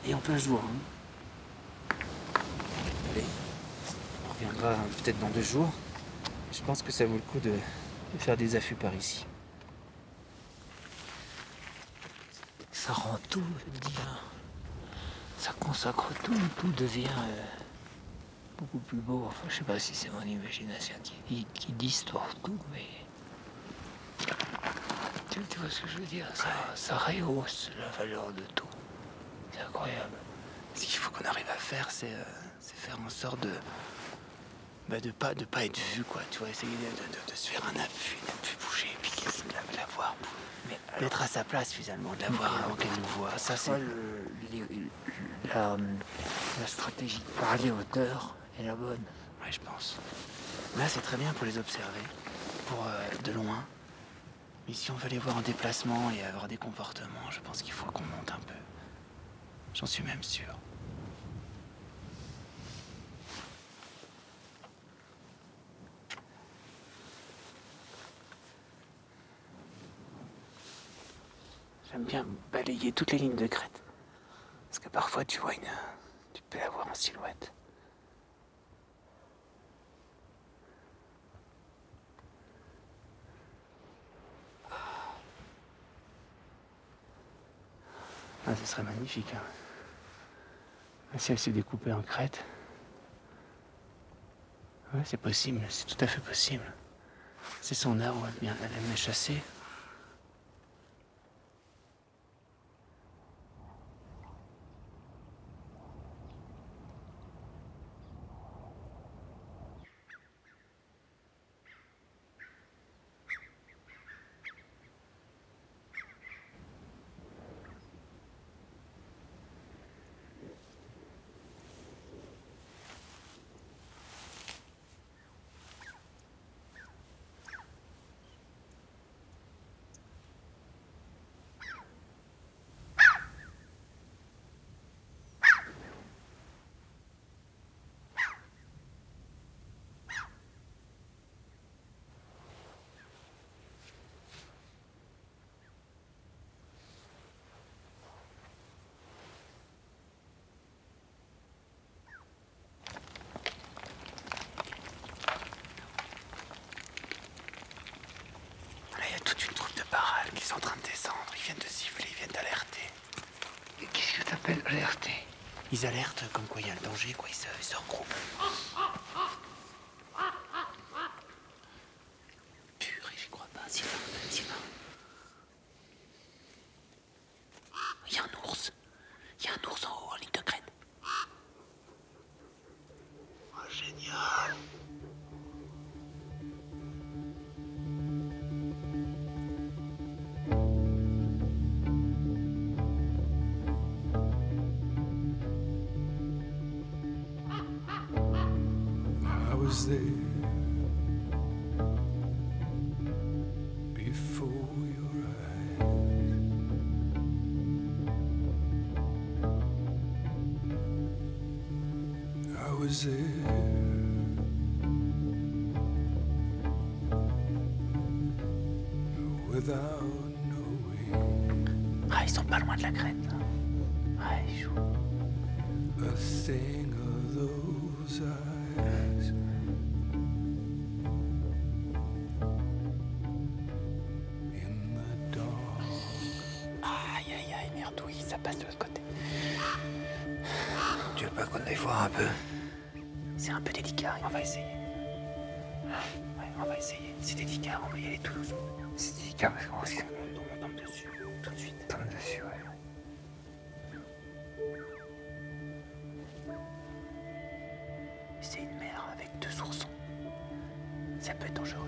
Et en plein jour. Hein. Allez, on reviendra peut-être dans 2 jours. Je pense que ça vaut le coup de faire des affûts par ici. Ça rend tout divin. Ça consacre tout, tout devient beaucoup plus beau. Enfin, je sais pas si c'est mon imagination qui distord tout, mais tu vois ce que je veux dire, ça rehausse la valeur de tout. C'est incroyable. Ce qu'il faut qu'on arrive à faire, c'est faire en sorte de pas être vu, quoi. Tu vois, essayer de se faire un affût bouger, puis de la voir. D'être à sa place, finalement, de la voir avant qu'elle nous voit. Ça, c'est... La stratégie de parler hauteur est la bonne. Ouais, je pense. Là, c'est très bien pour les observer, pour de loin. Mais si on veut les voir en déplacement et avoir des comportements, je pense qu'il faut qu'on monte un peu. J'en suis même sûr. J'aime bien balayer toutes les lignes de crête. Parce que parfois, tu peux la voir en silhouette. Ah, ce serait magnifique. Hein. Si elle s'est découpée en crête. Ouais, c'est possible, c'est tout à fait possible. C'est son art où elle aime les chasser. Ils sont en train de descendre, ils viennent de siffler, ils viennent d'alerter. Et qu'est-ce que t'appelles alerter? Ils alertent comme quoi il y a le danger, quoi, ils se regroupent. Purée, j'y crois pas, Sylvain. Il y a un ours en haut, en ligne de crête. Oh, génial. Was there before your eyes? I was there without knowing. Ah, ils sont pas loin de la crête, là. Ah, ils jouent. A thing of those eyes. Aïe, merdouille, ça passe de l'autre côté. Tu veux pas qu'on aille voir un peu? C'est un peu délicat, on va essayer. Ouais, on on va essayer. C'est délicat, on va y aller tout doucement. C'est délicat parce qu'on risque. On tombe dessus, tout de suite. Tombe dessus, ouais. C'est une mer avec 2 oursons. Ça peut être dangereux.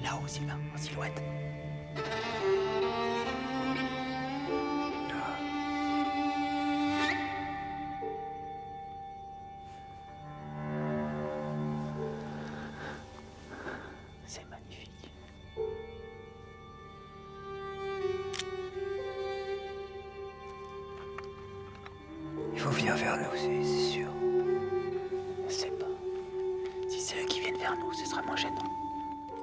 Là-haut, Sylvain, en silhouette. C'est magnifique. Il faut venir vers nous, c'est sûr. On sait pas. Si c'est eux qui viennent vers nous, ce sera moins gênant.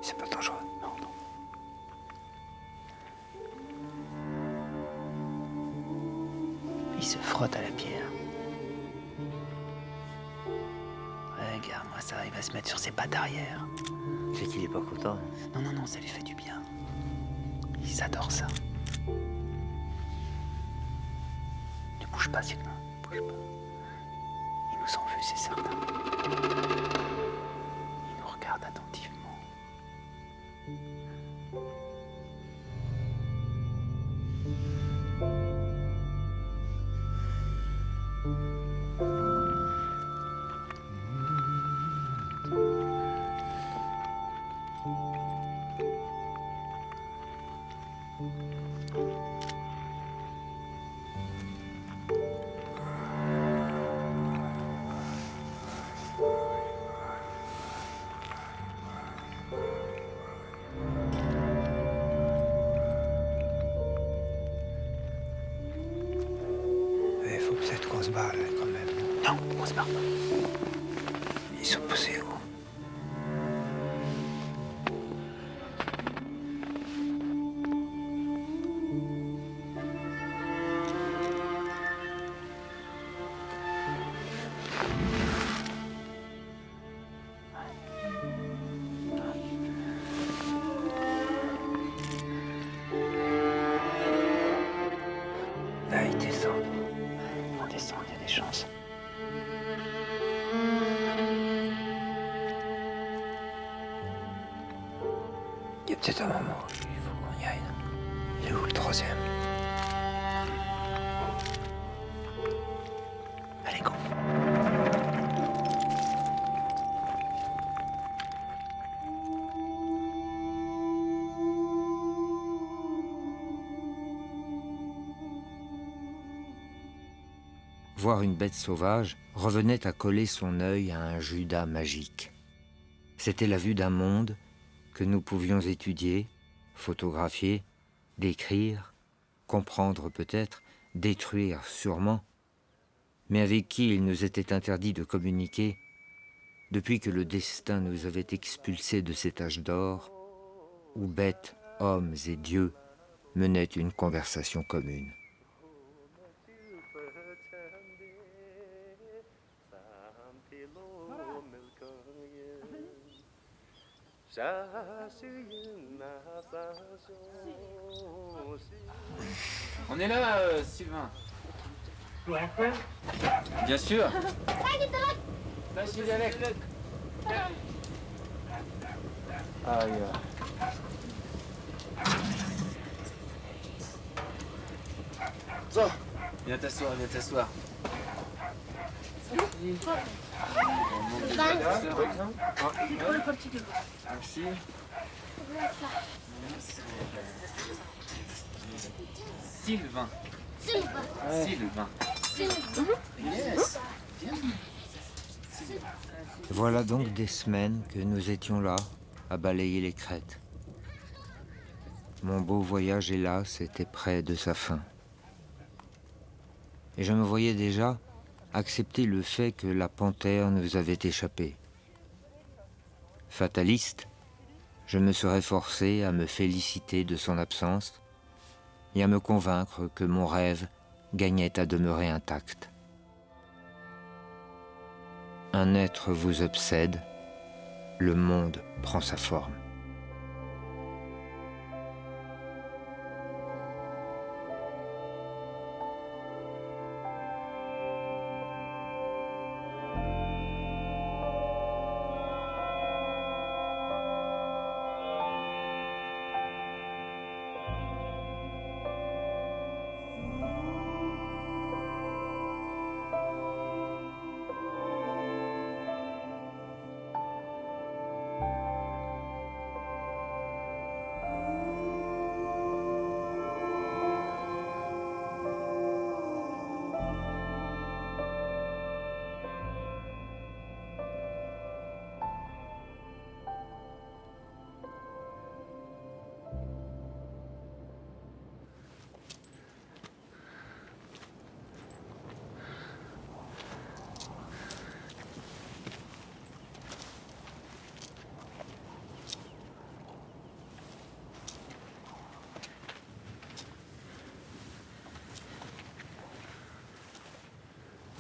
C'est pas dangereux. Non, non. Il se frotte à la pierre. Regarde-moi ça, il va se mettre sur ses pattes arrière. C'est qu'il est pas content. Non, non, non, ça lui fait du bien. Ils adorent ça. Ne bouge pas, Sylvain. Bouge pas. Ils nous ont vus, c'est certain. Ils nous regardent attentivement. Il faut peut-être qu'on se barre là quand même. Non, on se barre pas. Ils sont posés où? Là, ils descendent. On descend, il y a des chances. Il y a peut-être un moment où il faut qu'on y aille. Il est où le troisième? Allez, go. Voir une bête sauvage revenait à coller son œil à un Judas magique. C'était la vue d'un monde que nous pouvions étudier, photographier, décrire, comprendre peut-être, détruire sûrement, mais avec qui il nous était interdit de communiquer depuis que le destin nous avait expulsés de cet âge d'or où bêtes, hommes et dieux menaient une conversation commune. On est là, Sylvain. Bien sûr. Aïe. Viens t'asseoir, viens t'asseoir. Merci. Sylvain. Sylvain. Yes. Voilà donc des semaines que nous étions là, à balayer les crêtes. Mon beau voyage, hélas, était près de sa fin. Et je me voyais déjà accepter le fait que la panthère nous avait échappé. Fataliste, je me serais forcé à me féliciter de son absence et à me convaincre que mon rêve gagnait à demeurer intacte. Un être vous obsède, le monde prend sa forme.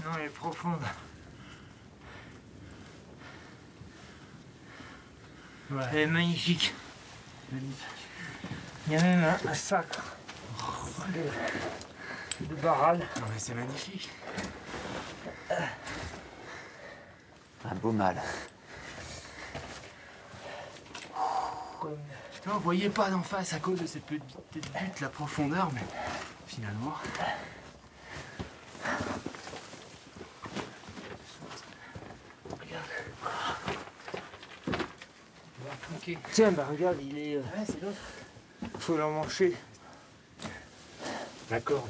Non, elle est profonde. Ouais. Elle est magnifique. Il y a même un sacre de barral. Non mais c'est magnifique. Un beau mâle. On ne voyait pas d'en face à cause de cette petite butte, la profondeur, mais finalement... Tiens, bah regarde, il est... Ouais, c'est l'autre. Faut l'emmancher. La corde.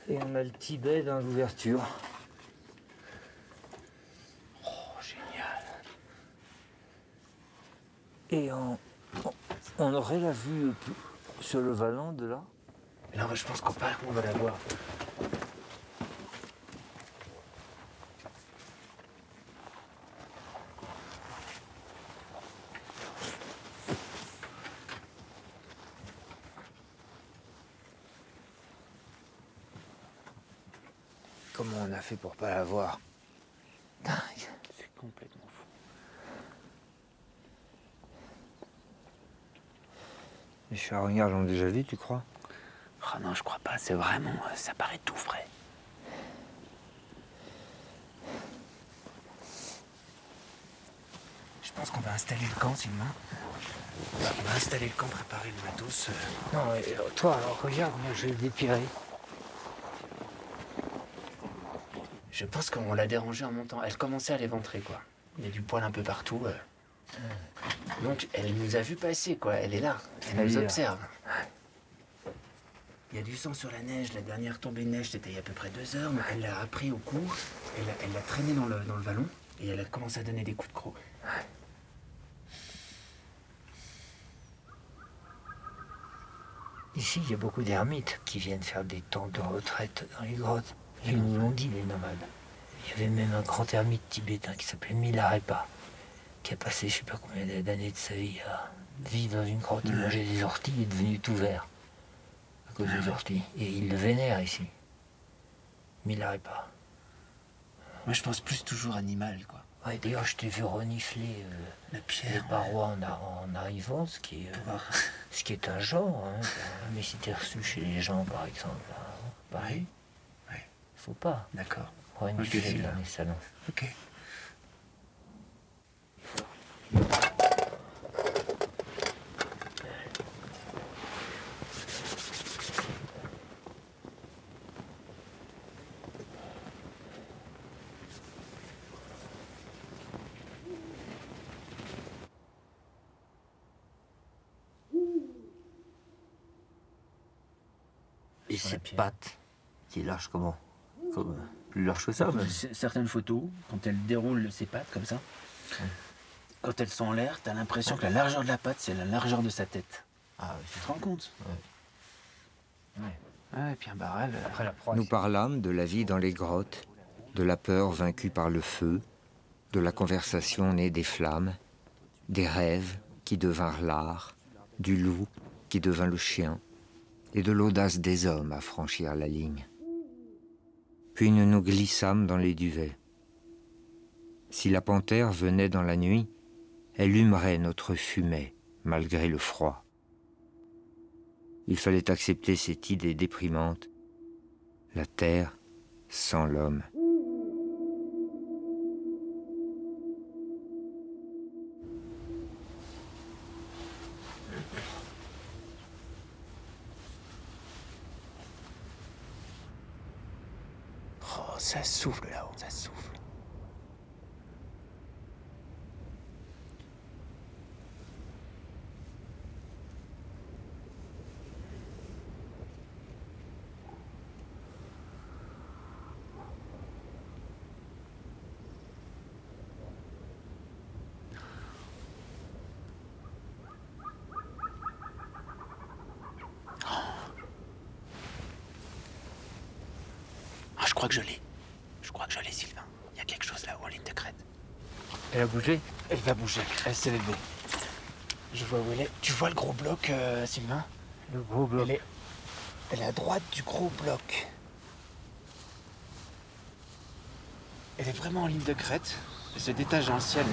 Et on a le Tibet dans l'ouverture. Oh, génial. Et on aurait la vue sur le vallon de là. Là, je pense qu'on va la voir. Comment on a fait pour pas la voir? Dingue. C'est complètement fou. Les charognards l'ont déjà vu, tu crois? Ah non, je crois pas, c'est vraiment... ça paraît tout frais. Je pense qu'on va installer le camp, Sylvain. On va installer le camp, préparer le matos. Non, mais toi, alors regarde, moi je vais le dépirer. Je pense qu'on l'a dérangée en montant. Elle commençait à l'éventrer, quoi. Il y a du poil un peu partout. Donc, elle nous a vu passer, quoi. Elle est là. Elle nous observe. Il y a du sang sur la neige. La dernière tombée de neige, c'était il y a à peu près 2 heures. Mais elle l'a appris au cou. Elle l'a traîné dans le vallon. Et elle a commencé à donner des coups de croc. Ici, il y a beaucoup d'ermites qui viennent faire des temps de retraite dans les grottes. Ils nous l'ont dit, les nomades. Il y avait même un grand ermite tibétain qui s'appelait Milarepa, qui a passé je sais pas combien d'années de sa vie à vivre dans une grotte. Il mangeait des orties, il est devenu tout vert à cause des orties. Et il le vénère ici. Milarepa. Moi, je pense plus toujours animal, quoi. Ouais, d'ailleurs, je t'ai vu renifler La pierre. les parois en arrivant, ce qui est un genre. Hein. Mais si t'es reçu chez les gens, par exemple, là, pareil. Faut pas. D'accord. Renifler dans les salons. Ok. Et cette patte, qui est large comment? Plus large que ça, même. Certaines photos, quand elles déroulent ses pattes comme ça, quand elles sont en l'air, t'as l'impression que la largeur de la patte, c'est la largeur de sa tête. Ah oui. Tu te rends compte? Ouais, et puis un barral. Après la proie. Nous parlâmes de la vie dans les grottes, de la peur vaincue par le feu, de la conversation née des flammes, des rêves qui devinrent l'art, du loup qui devint le chien, et de l'audace des hommes à franchir la ligne. Puis nous nous glissâmes dans les duvets. Si la panthère venait dans la nuit, elle humerait notre fumée, malgré le froid. Il fallait accepter cette idée déprimante, la terre sans l'homme. Oh, ça souffle là-haut, ça souffle. Je crois que je l'ai. Je crois que je l'ai, Sylvain. Il y a quelque chose là-haut en ligne de crête. Elle a bougé? Elle va bouger. Elle s'est levée. Je vois où elle est. Tu vois le gros bloc, Sylvain? Le gros bloc. Elle est à droite du gros bloc. Elle est vraiment en ligne de crête. Elle se détache dans le ciel.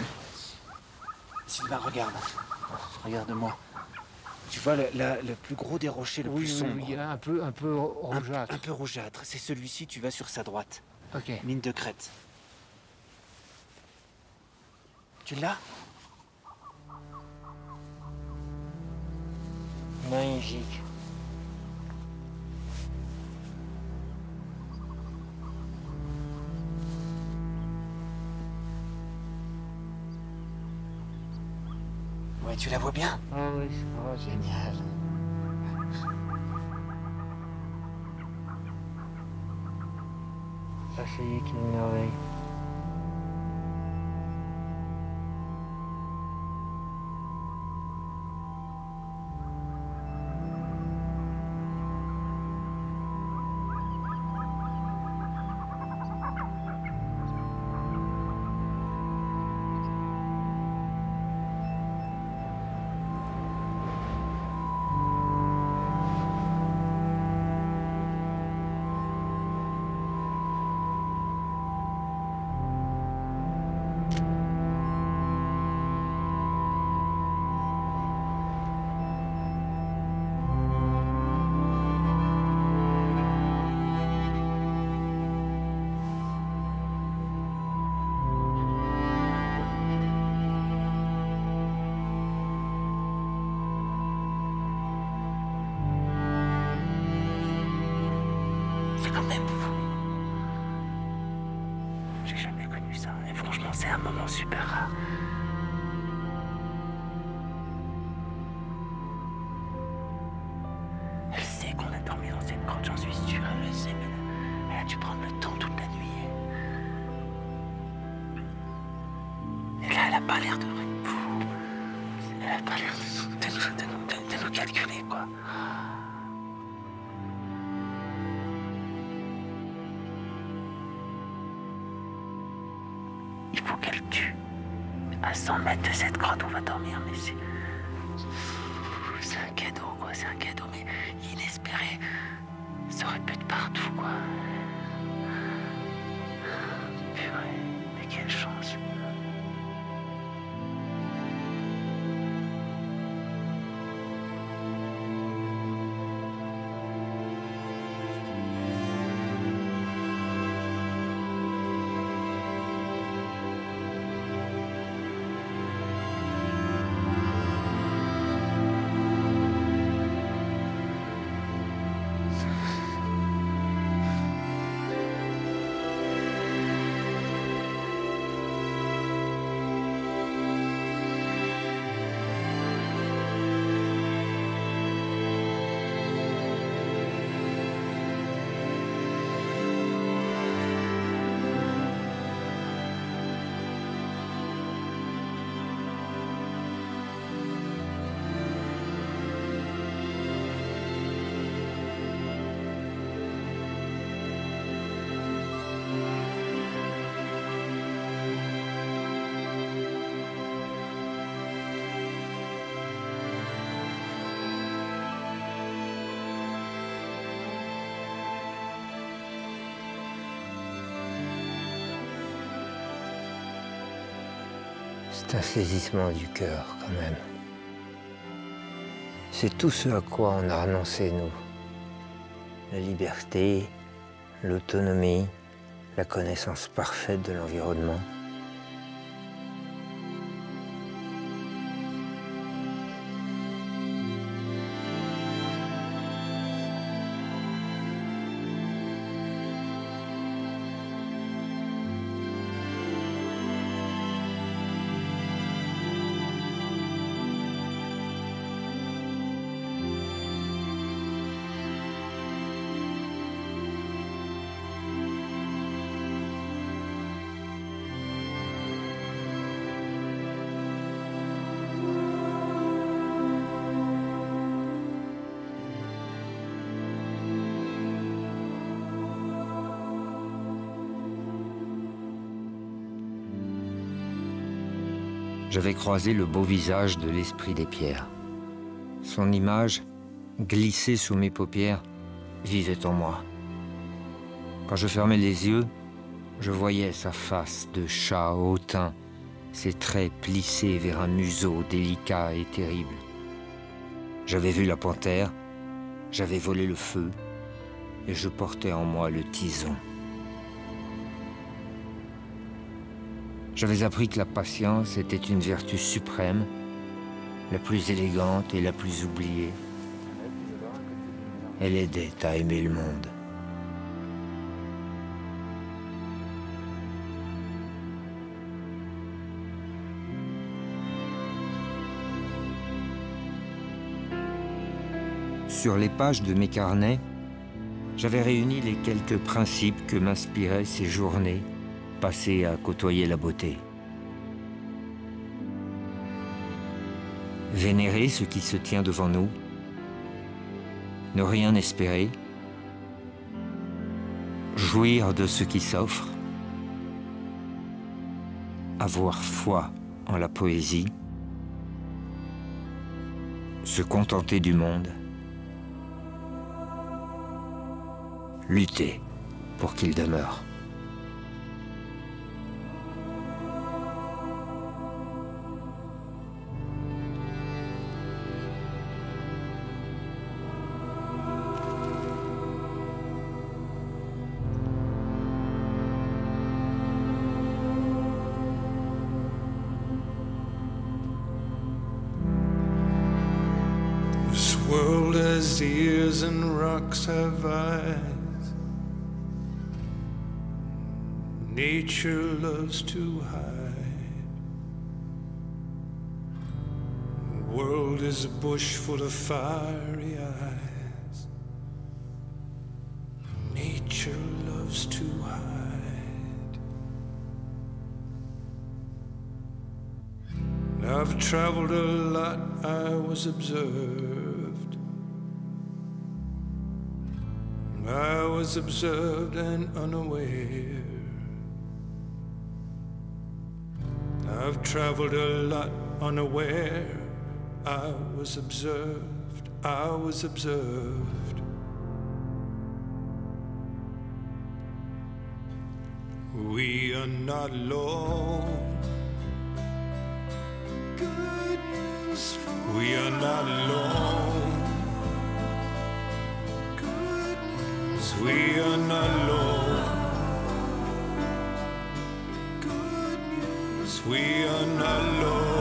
Sylvain, regarde. Regarde-moi. Tu vois le plus gros des rochers, le plus sombre. Oui, il y a un peu rougeâtre. Un peu rougeâtre. C'est celui-ci, tu vas sur sa droite. Ok. Ligne de crête. Tu l'as? Magnifique. Ouais, tu la vois bien? Ah oui, oh, génial. Ah, ça y est, quelle merveille. C'est quand même fou. J'ai jamais connu ça. Et franchement, c'est un moment super rare. Elle sait qu'on a dormi dans cette grotte, j'en suis sûr. Elle le sait, mais elle a dû prendre le temps toute la nuit. Et là, elle a pas l'air de... Elle a pas l'air de nous calculer, quoi. Il faut qu'elle tue. À 100 mètres de cette grotte, on va dormir, mais c'est un cadeau, quoi. C'est un cadeau, mais inespéré. Ça aurait pu être partout, quoi. Purée, mais quelle chance. C'est un saisissement du cœur, quand même. C'est tout ce à quoi on a renoncé, nous. La liberté, l'autonomie, la connaissance parfaite de l'environnement. J'avais croisé le beau visage de l'esprit des pierres. Son image, glissée sous mes paupières, vivait en moi. Quand je fermais les yeux, je voyais sa face de chat hautain, ses traits plissés vers un museau délicat et terrible. J'avais vu la panthère, j'avais volé le feu, et je portais en moi le tison. J'avais appris que la patience était une vertu suprême, la plus élégante et la plus oubliée. Elle aidait à aimer le monde. Sur les pages de mes carnets, j'avais réuni les quelques principes que m'inspiraient ces journées passées à côtoyer la beauté. Vénérer ce qui se tient devant nous, ne rien espérer, jouir de ce qui s'offre, avoir foi en la poésie, se contenter du monde, lutter pour qu'il demeure. This world has ears and rocks have eyes. Nature loves to hide. The world is a bush full of fiery eyes. Nature loves to hide. I've traveled a lot, I was observed. I was observed and unaware. I've traveled a lot unaware. I was observed, I was observed. We are not alone. Good news for we are not alone. Good news we are not alone. Good news we are not alone.